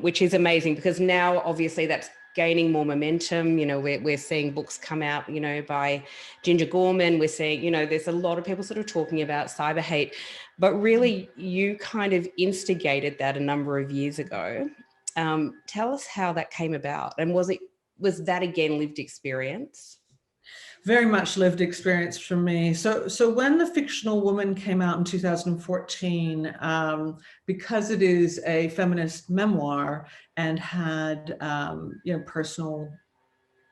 which is amazing, because now obviously that's gaining more momentum. We're seeing books come out, by Ginger Gorman. We're seeing, there's a lot of people sort of talking about cyber hate, but really you kind of instigated that a number of years ago. Tell us how that came about, and was that again lived experience?
Very much lived experience for me. So when The Fictional Woman came out in 2014, because it is a feminist memoir and had personal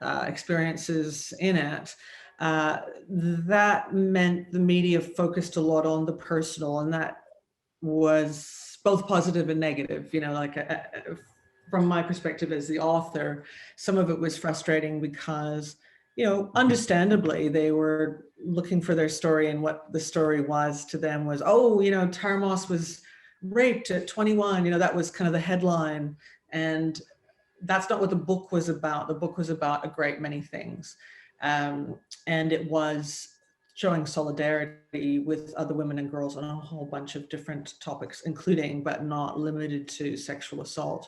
experiences in it, that meant the media focused a lot on the personal, and that was both positive and negative. From my perspective as the author, some of it was frustrating because understandably, they were looking for their story, and what the story was to them was, Tara Moss was raped at 21. That was kind of the headline. And that's not what the book was about. The book was about a great many things. And it was showing solidarity with other women and girls on a whole bunch of different topics, including, but not limited to, sexual assault.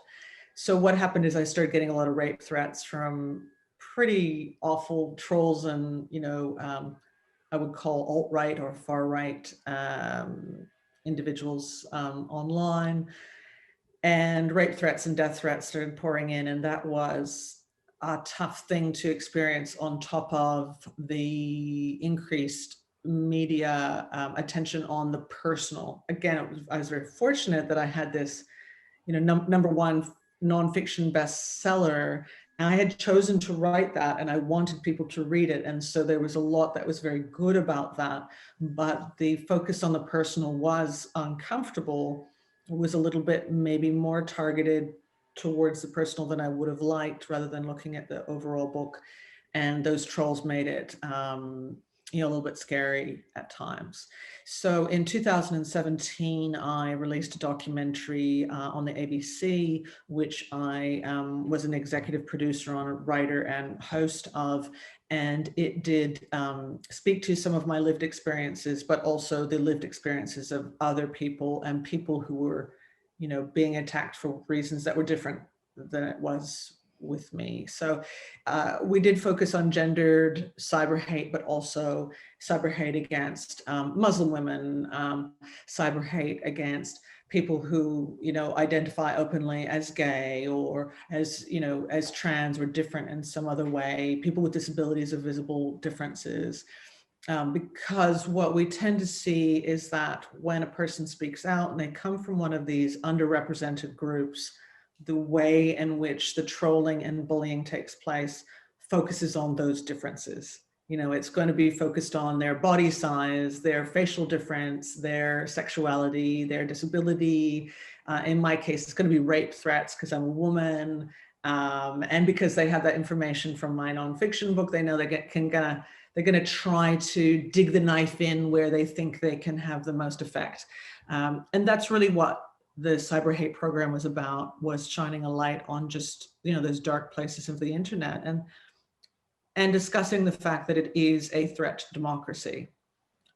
So what happened is I started getting a lot of rape threats from pretty awful trolls and, I would call alt-right or far-right individuals online. And rape threats and death threats started pouring in. And that was a tough thing to experience, on top of the increased media attention on the personal. Again, I was very fortunate that I had this, number one nonfiction bestseller, I had chosen to write that and I wanted people to read it. And so there was a lot that was very good about that. But the focus on the personal was uncomfortable, was a little bit maybe more targeted towards the personal than I would have liked, rather than looking at the overall book. And those trolls made it, a little bit scary at times. So in 2017, I released a documentary on the ABC, which I was an executive producer on, a writer and host of, and it did speak to some of my lived experiences, but also the lived experiences of other people and people who were, being attacked for reasons that were different than it was with me. So we did focus on gendered cyber hate, but also cyber hate against Muslim women, cyber hate against people who, identify openly as gay or as, as trans or different in some other way, people with disabilities or visible differences. Because what we tend to see is that when a person speaks out and they come from one of these underrepresented groups, the way in which the trolling and bullying takes place focuses on those differences. It's going to be focused on their body size, their facial difference, their sexuality, their disability. In my case, it's going to be rape threats because I'm a woman. And because they have that information from my nonfiction book, they know they're going to try to dig the knife in where they think they can have the most effect. And that's really what the cyber hate program was about, was shining a light on just, those dark places of the internet and discussing the fact that it is a threat to democracy,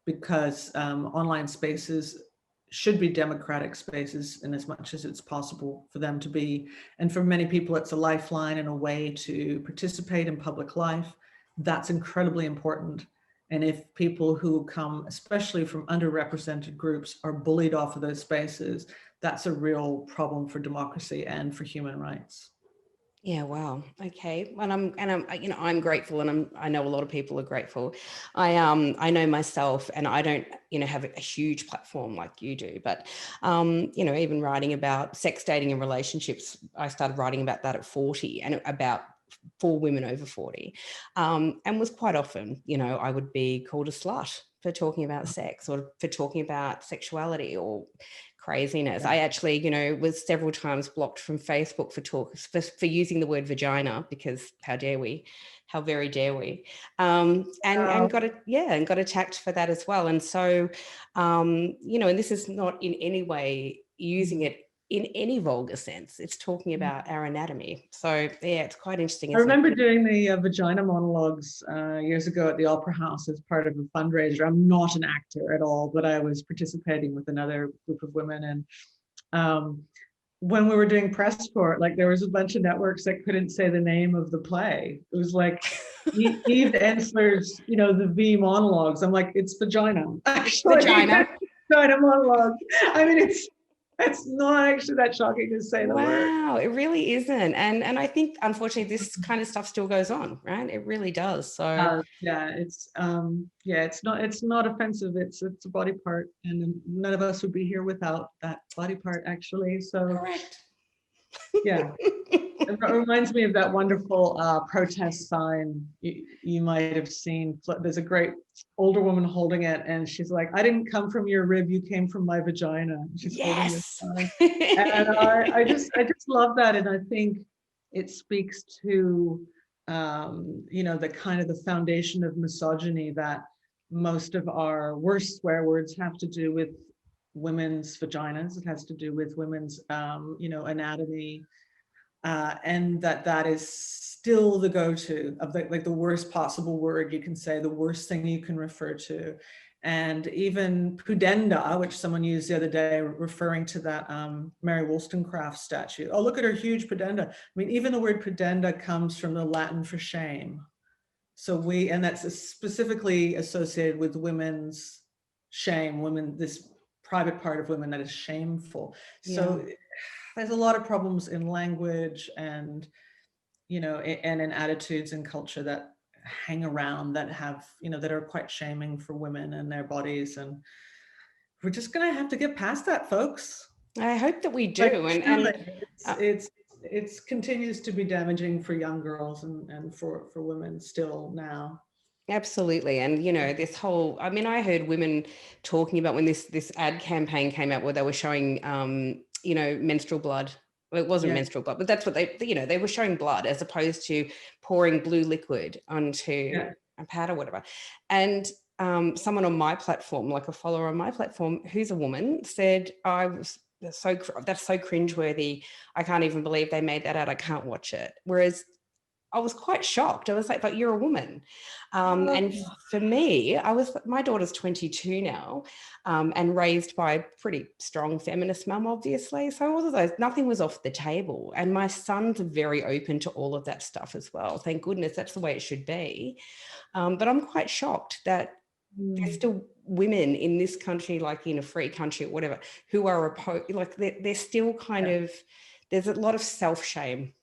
because online spaces should be democratic spaces in as much as it's possible for them to be. And for many people, it's a lifeline and a way to participate in public life. That's incredibly important. And if people who come, especially from underrepresented groups, are bullied off of those spaces, that's a real problem for democracy and for human rights.
Yeah, wow. Okay. I'm grateful, and I know a lot of people are grateful. I know myself, and I don't, have a huge platform like you do, but even writing about sex, dating and relationships, I started writing about that at 40 and about for women over 40. And was quite often, I would be called a slut for talking about sex or for talking about sexuality or craziness. Yeah. I actually, was several times blocked from Facebook for using the word vagina, because how very dare we? And got attacked for that as well. And so, and this is not in any way using it in any vulgar sense. It's talking about our anatomy. So yeah, it's quite interesting.
I remember doing the vagina monologues years ago at the Opera House as part of a fundraiser. I'm not an actor at all, but I was participating with another group of women. And when we were doing press for it, there was a bunch of networks that couldn't say the name of the play. It was like Eve Ensler's, the V monologues. I'm like, it's vagina. Actually, vagina monologue. I mean, it's not actually that shocking to say the word.
Wow, it really isn't. And I think, unfortunately, this kind of stuff still goes on, right? It really does. So
it's not offensive. It's a body part, and none of us would be here without that body part, actually. So
correct.
Yeah. It reminds me of that wonderful protest sign you might have seen. There's a great older woman holding it, and she's like, "I didn't come from your rib, you came from my vagina." She's holding this sign. And I just love that, and I think it speaks to the kind of the foundation of misogyny, that most of our worst swear words have to do with women's vaginas. It has to do with women's anatomy. And that is still the go-to of the worst possible word you can say, the worst thing you can refer to. And even pudenda, which someone used the other day, referring to that Mary Wollstonecraft statue. Oh, look at her huge pudenda. I mean, even the word pudenda comes from the Latin for shame. And that's specifically associated with women's shame, this private part of women that is shameful. So there's a lot of problems in language and in attitudes and culture that hang around, that have that are quite shaming for women and their bodies, and we're just gonna have to get past that, folks.
I hope that we do.
It's It continues to be damaging for young girls and for women still now.
Absolutely. And, you know, this whole, I mean, I heard women talking about when this ad campaign came out where they were showing, you know, menstrual blood. Well, it wasn't
Yeah.
menstrual blood, but that's what you know, they were showing blood as opposed to pouring blue liquid onto a pad or whatever. And someone on my platform, like a follower on my platform, who's a woman, said, that's so cringeworthy. I can't even believe they made that ad. I can't watch it. Whereas I was quite shocked. I was like, but you're a woman. And for me, my daughter's 22 now, and raised by a pretty strong feminist mum, obviously. So all of those, nothing was off the table. And my son's very open to all of that stuff as well. Thank goodness, that's the way it should be. But I'm quite shocked that there's still women in this country, like in a free country or whatever, who are opposed. Like they're still kind of, there's a lot of self-shame.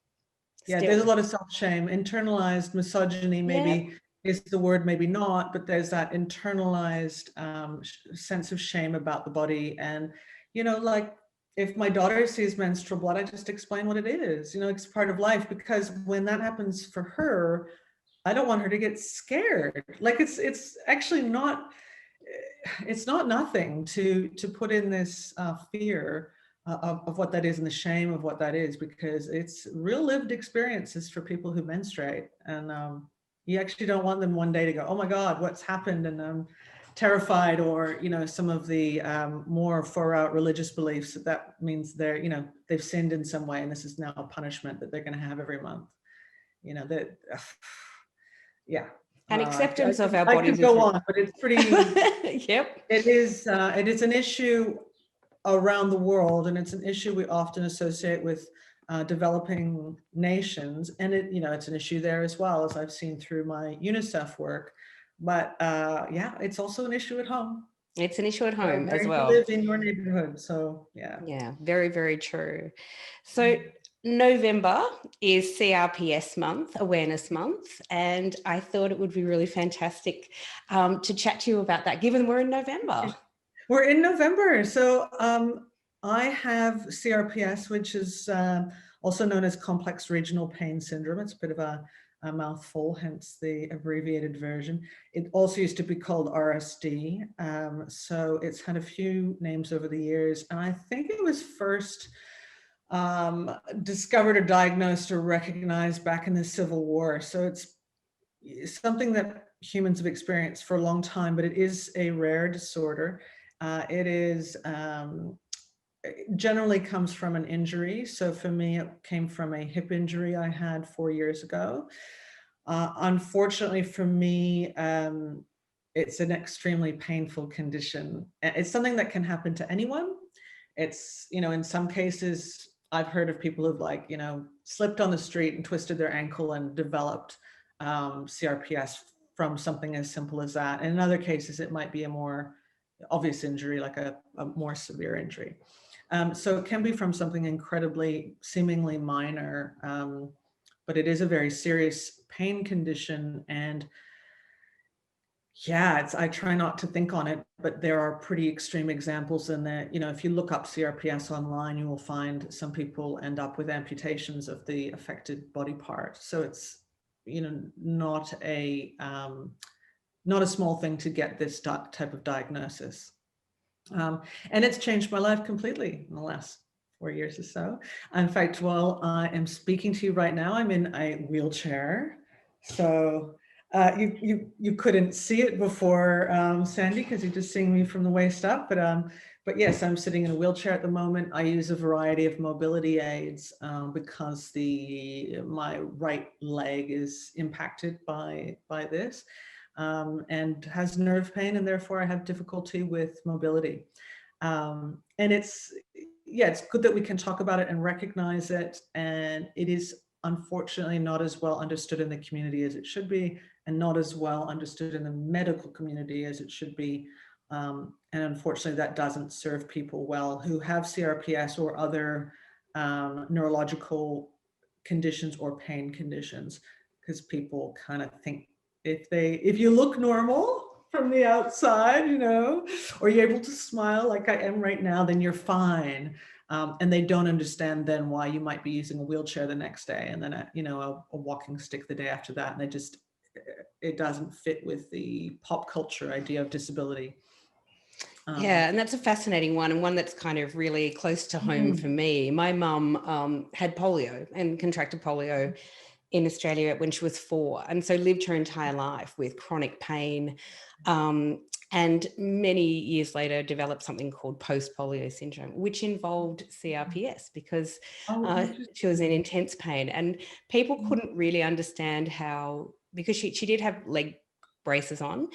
Yeah, there's a lot of self-shame, internalized misogyny, maybe is the word, maybe not, but there's that internalized sense of shame about the body. And, you know, like if my daughter sees menstrual blood, I just explain what it is. You know, it's part of life, because when that happens for her, I don't want her to get scared. Like it's actually not, it's not nothing to put in this fear of what that is and the shame of what that is, because it's real lived experiences for people who menstruate. And you actually don't want them one day to go, oh my God, what's happened? And I'm terrified, or, you know, some of the more far out religious beliefs that means they're, you know, they've sinned in some way and this is now a punishment that they're going to have every month. You know, that, yeah.
And acceptance of our
I
bodies.
could go on, but it's pretty,
Yep.
It is an issue around the world, and it's an issue we often associate with developing nations, and it, you know, it's an issue there as well, as I've seen through my UNICEF work. But yeah, it's also an issue at home.
It's an issue at home as well.
You live in your neighborhood, so yeah.
Yeah, very, very true. So November is CRPS month, Awareness Month, and I thought it would be really fantastic to chat to you about that, given we're in November.
We're in November. So I have CRPS, which is also known as complex regional pain syndrome. It's a bit of a mouthful, hence the abbreviated version. It also used to be called RSD. So it's had a few names over the years. And I think it was first discovered or diagnosed or recognized back in the Civil War. So it's something that humans have experienced for a long time, but it is a rare disorder. It is it generally comes from an injury. So for me, it came from a hip injury I had 4 years ago. Unfortunately for me, it's an extremely painful condition. It's something that can happen to anyone. It's, you know, in some cases, I've heard of people who've, like, you know, slipped on the street and twisted their ankle and developed CRPS from something as simple as that. And in other cases, it might be a more obvious injury, like a more severe injury. So it can be from something incredibly, seemingly minor, but it is a very serious pain condition. And yeah, I try not to think on it, but there are pretty extreme examples in there. You know, if you look up CRPS online, you will find some people end up with amputations of the affected body part. So it's, you know, not a small thing to get this type of diagnosis. And it's changed my life completely in the last 4 years or so. In fact, while I am speaking to you right now, I'm in a wheelchair. So you couldn't see it before, Sandy, because you're just seeing me from the waist up. But yes, I'm sitting in a wheelchair at the moment. I use a variety of mobility aids because my right leg is impacted by this. And has nerve pain, and therefore I have difficulty with mobility. And it's good that we can talk about it and recognize it. And it is unfortunately not as well understood in the community as it should be, and not as well understood in the medical community as it should be. And unfortunately, that doesn't serve people well who have CRPS or other neurological conditions or pain conditions, because people kind of think if you look normal from the outside, you know, or you're able to smile like I am right now, then you're fine. And they don't understand then why you might be using a wheelchair the next day and then a walking stick the day after that. And it doesn't fit with the pop culture idea of disability.
Yeah, and that's a fascinating one, and one that's kind of really close to home for me. My mum had polio and contracted polio in Australia when she was 4, and so lived her entire life with chronic pain. And many years later developed something called post-polio syndrome, which involved CRPS because she was in intense pain. And people couldn't really understand how, because she did have leg braces on,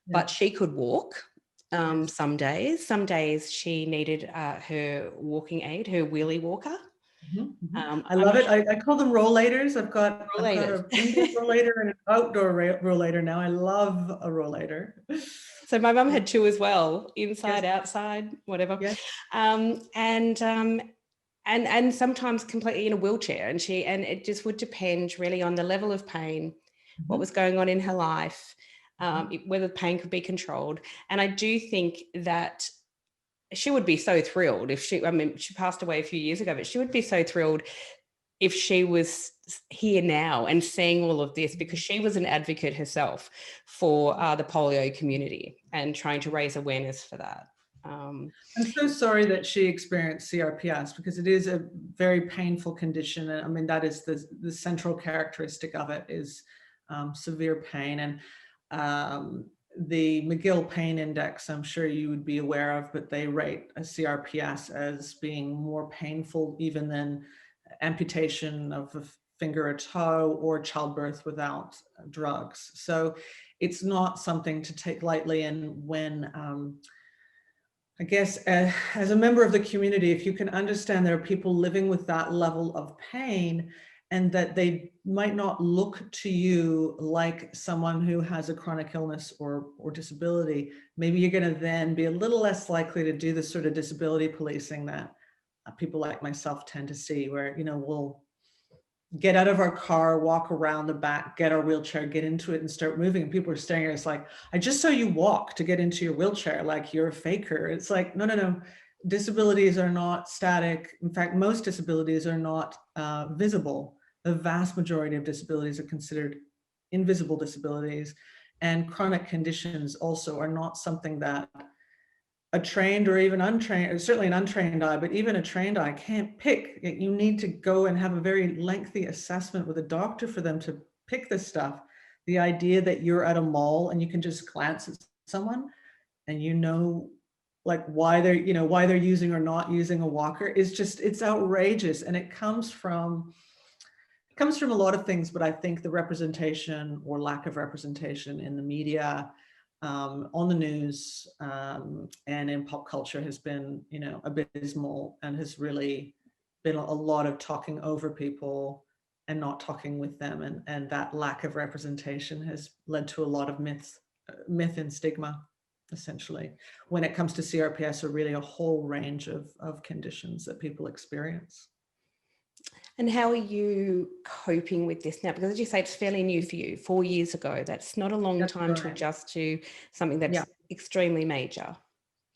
but she could walk some days. Some days she needed her walking aid, her wheelie walker.
I love it. I call them rollators. I've got an indoor rollator and an outdoor rollator now. I love a rollator.
So my mum had 2 as well, inside, outside, whatever.
Yes.
And sometimes completely in a wheelchair. And it just would depend really on the level of pain, what was going on in her life, whether the pain could be controlled. And I do think that she would be so thrilled if she passed away a few years ago, but she would be so thrilled if she was here now and seeing all of this, because she was an advocate herself for the polio community and trying to raise awareness for that.
I'm so sorry that she experienced CRPS, because it is a very painful condition. And I mean, that is the central characteristic of it is severe pain. And the McGill Pain Index, I'm sure you would be aware of, but they rate a CRPS as being more painful even than amputation of a finger or toe or childbirth without drugs. So it's not something to take lightly. And when, I guess, as a member of the community, if you can understand there are people living with that level of pain and that they might not look to you like someone who has a chronic illness or disability, maybe you're going to then be a little less likely to do the sort of disability policing that people like myself tend to see, where, we'll get out of our car, walk around the back, get our wheelchair, get into it and start moving. And people are staring at us like, I just saw you walk to get into your wheelchair, like you're a faker. It's like, no. Disabilities are not static. In fact, most disabilities are not visible. The vast majority of disabilities are considered invisible disabilities. And chronic conditions also are not something that a trained or even untrained, or certainly an untrained eye, but even a trained eye can't pick. You need to go and have a very lengthy assessment with a doctor for them to pick this stuff. The idea that you're at a mall and you can just glance at someone and like why they're using or not using a walker is just, it's outrageous. And it comes from a lot of things, but I think the representation or lack of representation in the media, on the news, and in pop culture has been, abysmal, and has really been a lot of talking over people and not talking with them. And that lack of representation has led to a lot of myth and stigma, essentially, when it comes to CRPS, or really a whole range of conditions that people experience.
And how are you coping with this now? Because as you say, it's fairly new for you, 4 years ago. That's not a long time to adjust to something that's extremely major.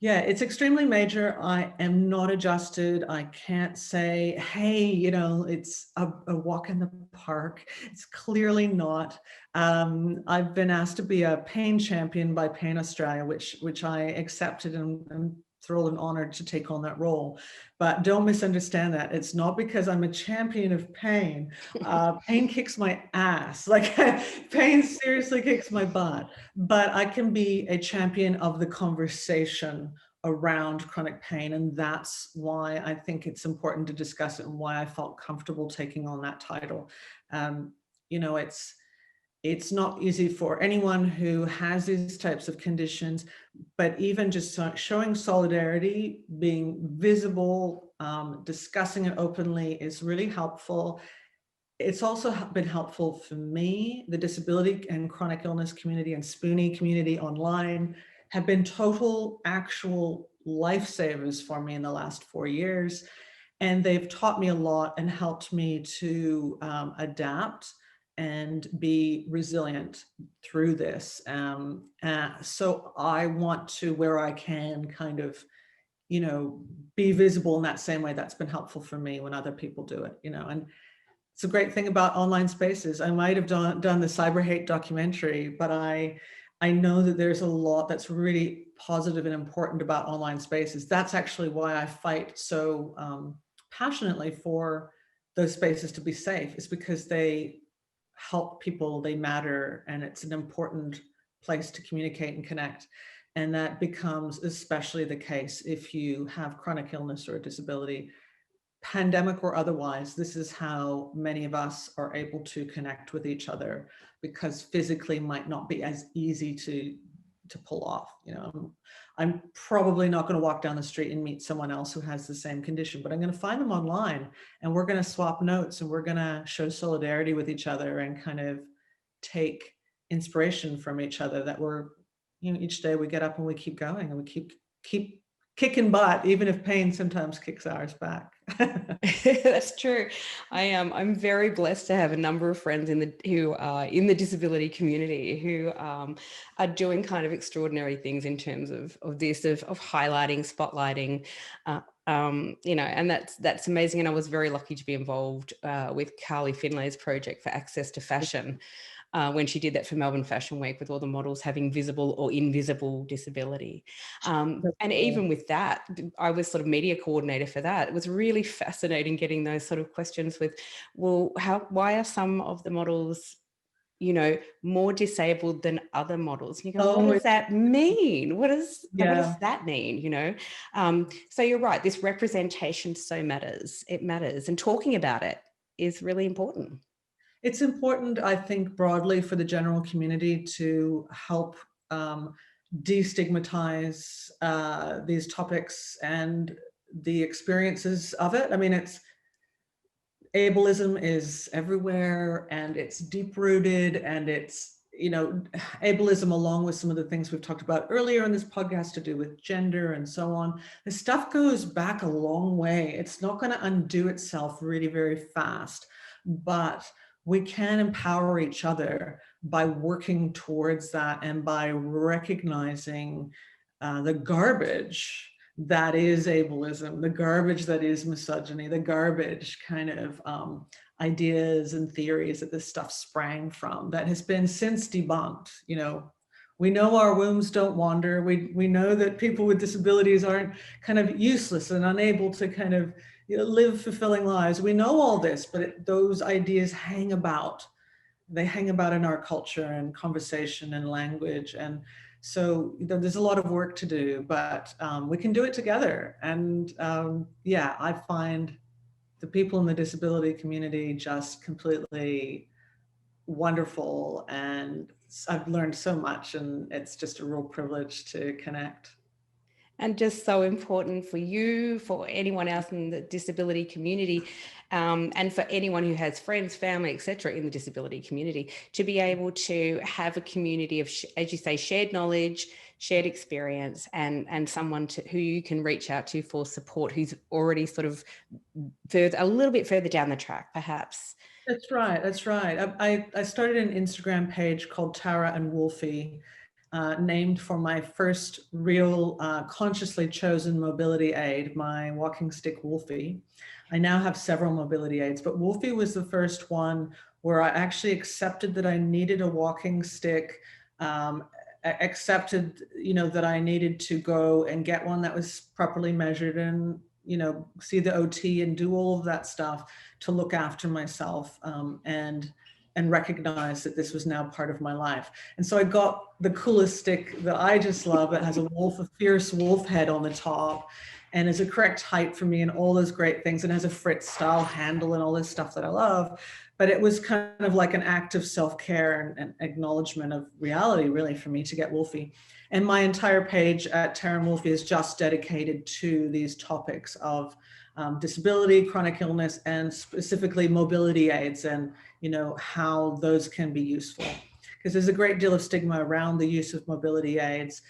Yeah, it's extremely major. I am not adjusted. I can't say, hey, it's a walk in the park. It's clearly not. I've been asked to be a pain champion by Pain Australia, which I accepted and thrilled and honored to take on that role. But don't misunderstand that. It's not because I'm a champion of pain. Pain kicks my ass. Like pain seriously kicks my butt. But I can be a champion of the conversation around chronic pain. And that's why I think it's important to discuss it, and why I felt comfortable taking on that title. It's not easy for anyone who has these types of conditions, but even just showing solidarity, being visible, discussing it openly is really helpful. It's also been helpful for me. The disability and chronic illness community and Spoonie community online have been total, actual lifesavers for me in the last 4 years. And they've taught me a lot and helped me to adapt and be resilient through this. So I want to, where I can, kind of, be visible in that same way. That's been helpful for me when other people do it, and it's a great thing about online spaces. I might have done the cyber hate documentary, but I know that there's a lot that's really positive and important about online spaces. That's actually why I fight so passionately for those spaces to be safe, is because they help people, they matter, and it's an important place to communicate and connect. And that becomes especially the case if you have chronic illness or a disability, pandemic or otherwise. This is how many of us are able to connect with each other, because physically might not be as easy to pull off. I'm probably not going to walk down the street and meet someone else who has the same condition, but I'm going to find them online, and we're going to swap notes, and we're going to show solidarity with each other and kind of take inspiration from each other, that we're, each day we get up and we keep going, and we keep kicking butt, even if pain sometimes kicks ours back.
That's true. I'm very blessed to have a number of friends who are in the disability community who are doing kind of extraordinary things in terms of highlighting, spotlighting, and that's amazing. And I was very lucky to be involved with Carly Finlay's project for access to fashion. When she did that for Melbourne Fashion Week, with all the models having visible or invisible disability. And even with that, I was sort of media coordinator for that. It was really fascinating getting those sort of questions with, well, why are some of the models, more disabled than other models? And you go, what does that mean? What does that mean? So you're right, this representation so matters. It matters. And talking about it is really important.
It's important, I think, broadly for the general community to help destigmatize these topics and the experiences of it. I mean, ableism is everywhere, and it's deep-rooted, and it's, ableism, along with some of the things we've talked about earlier in this podcast to do with gender and so on. This stuff goes back a long way. It's not going to undo itself really very fast, but we can empower each other by working towards that, and by recognizing the garbage that is ableism, the garbage that is misogyny, the garbage kind of ideas and theories that this stuff sprang from, that has been since debunked. We know our wombs don't wander. We know that people with disabilities aren't kind of useless and unable to kind of live fulfilling lives. We know all this, but those ideas hang about. They hang about in our culture and conversation and language. And so there's a lot of work to do, but we can do it together. And I find the people in the disability community just completely wonderful. And I've learned so much, and it's just a real privilege to connect.
And just so important for you, for anyone else in the disability community, and for anyone who has friends, family, etc., in the disability community, to be able to have a community of, as you say, shared knowledge, shared experience, and someone who you can reach out to for support, who's already sort of a little bit further down the track, perhaps.
That's right. That's right. I started an Instagram page called Tara and Wolfie, named for my first real consciously chosen mobility aid, my walking stick Wolfie. I now have several mobility aids, but Wolfie was the first one where I actually accepted that I needed a walking stick, accepted, that I needed to go and get one that was properly measured, and see the OT and do all of that stuff to look after myself, and recognize that this was now part of my life. And so I got the coolest stick that I just love. It has a fierce wolf head on the top, and is a correct height for me, and all those great things, and has a Fritz style handle and all this stuff that I love. But it was kind of like an act of self-care and acknowledgement of reality, really, for me to get Wolfie. And my entire page at Tara and Wolfie is just dedicated to these topics of disability, chronic illness, and specifically mobility aids, and how those can be useful. Because there's a great deal of stigma around the use of mobility aids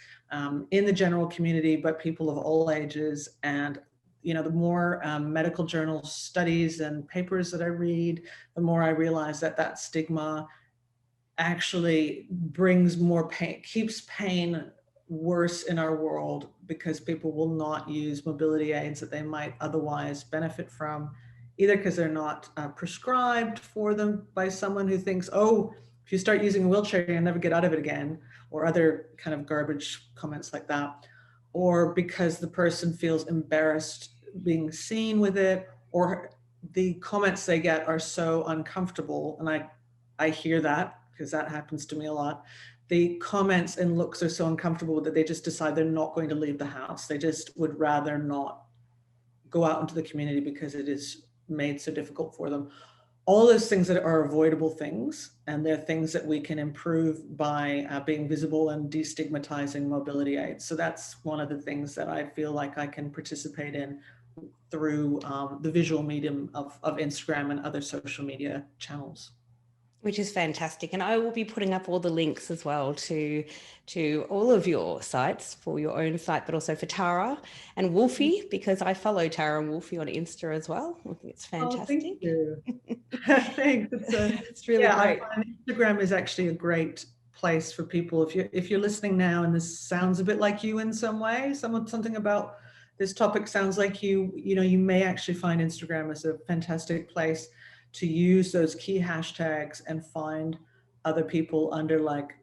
in the general community, but people of all ages. And the more medical journal studies and papers that I read, the more I realize that stigma actually brings more pain, keeps pain worse in our world because people will not use mobility aids that they might otherwise benefit from, either because they're not prescribed for them by someone who thinks, oh, if you start using a wheelchair, you'll never get out of it again, or other kind of garbage comments like that, or because the person feels embarrassed being seen with it, or the comments they get are so uncomfortable. And I hear that because that happens to me a lot. The comments and looks are so uncomfortable that they just decide they're not going to leave the house. They just would rather not go out into the community because it is made so difficult for them. All those things that are avoidable things, and they're things that we can improve by being visible and destigmatizing mobility aids. So that's one of the things that I feel like I can participate in through the visual medium of Instagram and other social media channels.
Which is fantastic. And I will be putting up all the links as well to all of your sites, for your own site, but also for Tara and Wolfie, because I follow Tara and Wolfie on Insta as well. I think it's fantastic.
Oh, thank you. Thanks.
It's really great.
I find Instagram is actually a great place for people. If you're listening now and this sounds a bit like you in some way, something about this topic sounds like you may actually find Instagram as a fantastic place to use those key hashtags and find other people under, like,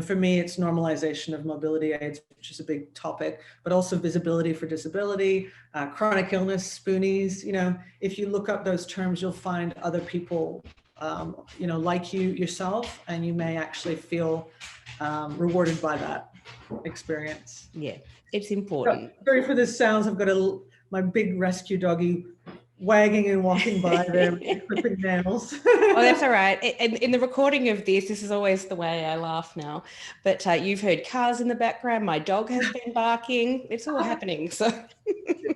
for me, it's normalization of mobility aids, which is a big topic, but also visibility for disability, chronic illness, spoonies. If you look up those terms, you'll find other people, like you yourself, and you may actually feel rewarded by that experience.
Yeah, it's important.
Sorry for the sounds. I've got my big rescue doggy wagging and walking by there, clipping nails.
Oh, that's all right. In the recording of this is always the way I laugh now. But you've heard cars in the background. My dog has been barking. It's all happening. So,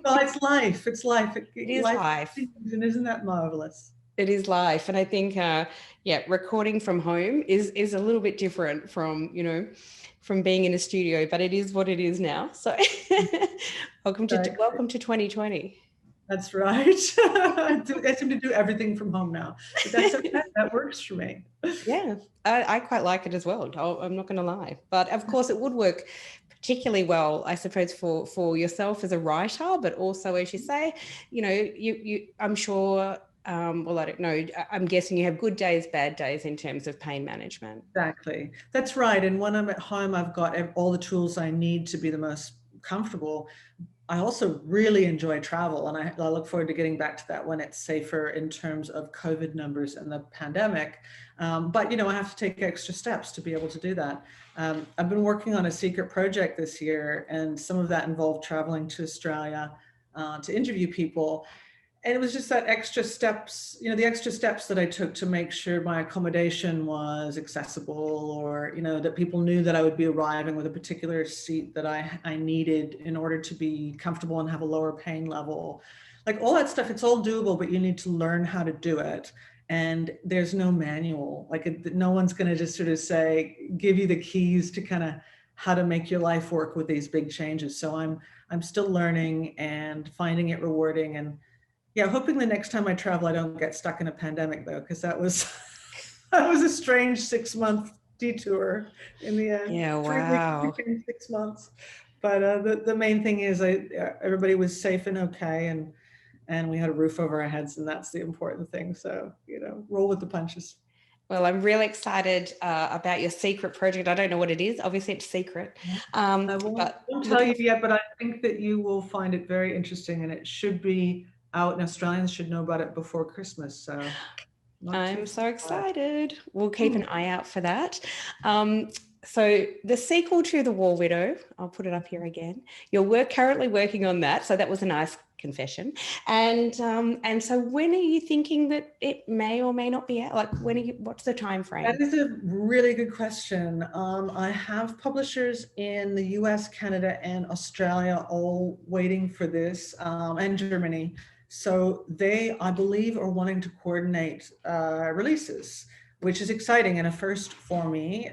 well, it's life. It's life.
It is life.
And isn't that marvelous?
It is life. And I think, recording from home is a little bit different from, from being in a studio, but it is what it is now. So, welcome to 2020.
That's right. I seem to do everything from home now. But that's okay. That works for me.
Yeah, I quite like it as well. I'm not going to lie. But of course, it would work particularly well, I suppose, for yourself as a writer, but also, as you say, I'm sure, well, I don't know, I'm guessing you have good days, bad days in terms of pain management.
Exactly. That's right. And when I'm at home, I've got all the tools I need to be the most comfortable. I also really enjoy travel, and I look forward to getting back to that when it's safer in terms of COVID numbers and the pandemic. But, I have to take extra steps to be able to do that. I've been working on a secret project this year, and some of that involved traveling to Australia to interview people. And it was just that extra steps, the extra steps that I took to make sure my accommodation was accessible, or, that people knew that I would be arriving with a particular seat that I needed in order to be comfortable and have a lower pain level. Like all that stuff, it's all doable, but you need to learn how to do it. And there's no manual, no one's going to just sort of give you the keys to kind of how to make your life work with these big changes. So I'm still learning and finding it rewarding, and hoping the next time I travel, I don't get stuck in a pandemic, though, because that was a strange 6-month detour in the end.
Yeah, wow.
6 months. But the main thing is everybody was safe and okay, and we had a roof over our heads, and that's the important thing. So, roll with the punches.
Well, I'm really excited about your secret project. I don't know what it is. Obviously, it's secret.
I won't tell you yet, but I think that you will find it very interesting, and it should be out, and Australians should know about it before Christmas. So
I'm so excited. We'll keep an eye out for that. So the sequel to The War Widow, I'll put it up here again. You're currently working on that. So that was a nice confession. And so when are you thinking that it may or may not be out? Like what's the time frame?
That is a really good question. I have publishers in the US, Canada, and Australia all waiting for this, and Germany. So they, I believe, are wanting to coordinate releases, which is exciting and a first for me.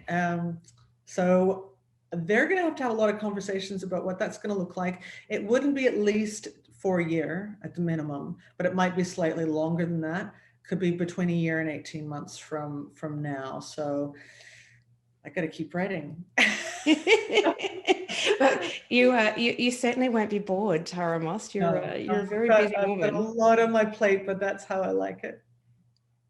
So they're going to have a lot of conversations about what that's going to look like. It wouldn't be at least for a year at the minimum, but it might be slightly longer than that. Could be between a year and 18 months from now. So I got to keep writing.
But you certainly won't be bored, Tara Moss. You're a very busy
I've got a
woman.
lot on my plate, but that's how I like it.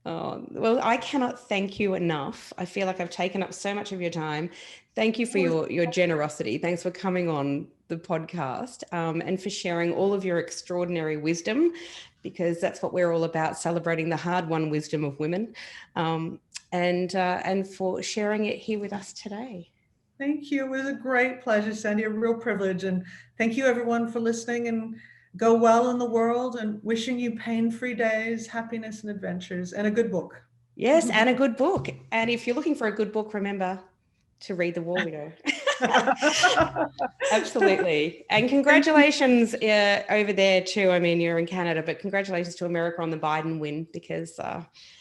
Oh, well, I cannot thank you enough. I feel like I've taken up so much of your time. Thank you for your generosity. Thanks for coming on the podcast, and for sharing all of your extraordinary wisdom, because that's what we're all about, celebrating the hard-won wisdom of women, and for sharing it here with us today.
Thank you. It was a great pleasure, Sandy, a real privilege. And thank you everyone for listening, and go well in the world, and wishing you pain-free days, happiness and adventures, and a good book.
Yes, and a good book. And if you're looking for a good book, remember to read The War Widow. Absolutely. And congratulations over there too. I mean, you're in Canada, but congratulations to America on the Biden win, because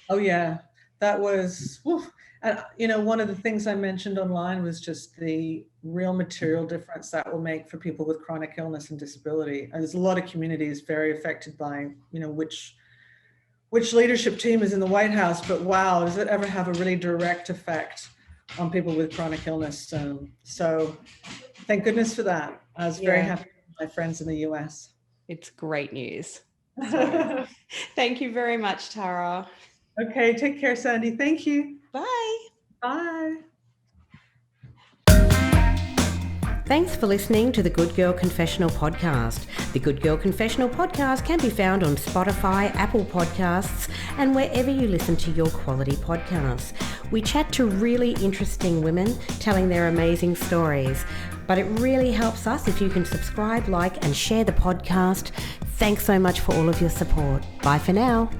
oh yeah, that was one of the things I mentioned online was just the real material difference that will make for people with chronic illness and disability. And there's a lot of communities very affected by, which leadership team is in the White House, but wow, does it ever have a really direct effect on people with chronic illness? So thank goodness for that. I was very happy with my friends in the US.
It's great news. So, thank you very much, Tara.
Okay, take care, Sandy. Thank you.
Bye.
Bye.
Thanks for listening to the Good Girl Confessional podcast. The Good Girl Confessional podcast can be found on Spotify, Apple Podcasts, and wherever you listen to your quality podcasts. We chat to really interesting women telling their amazing stories, but it really helps us if you can subscribe, like, and share the podcast. Thanks so much for all of your support. Bye for now.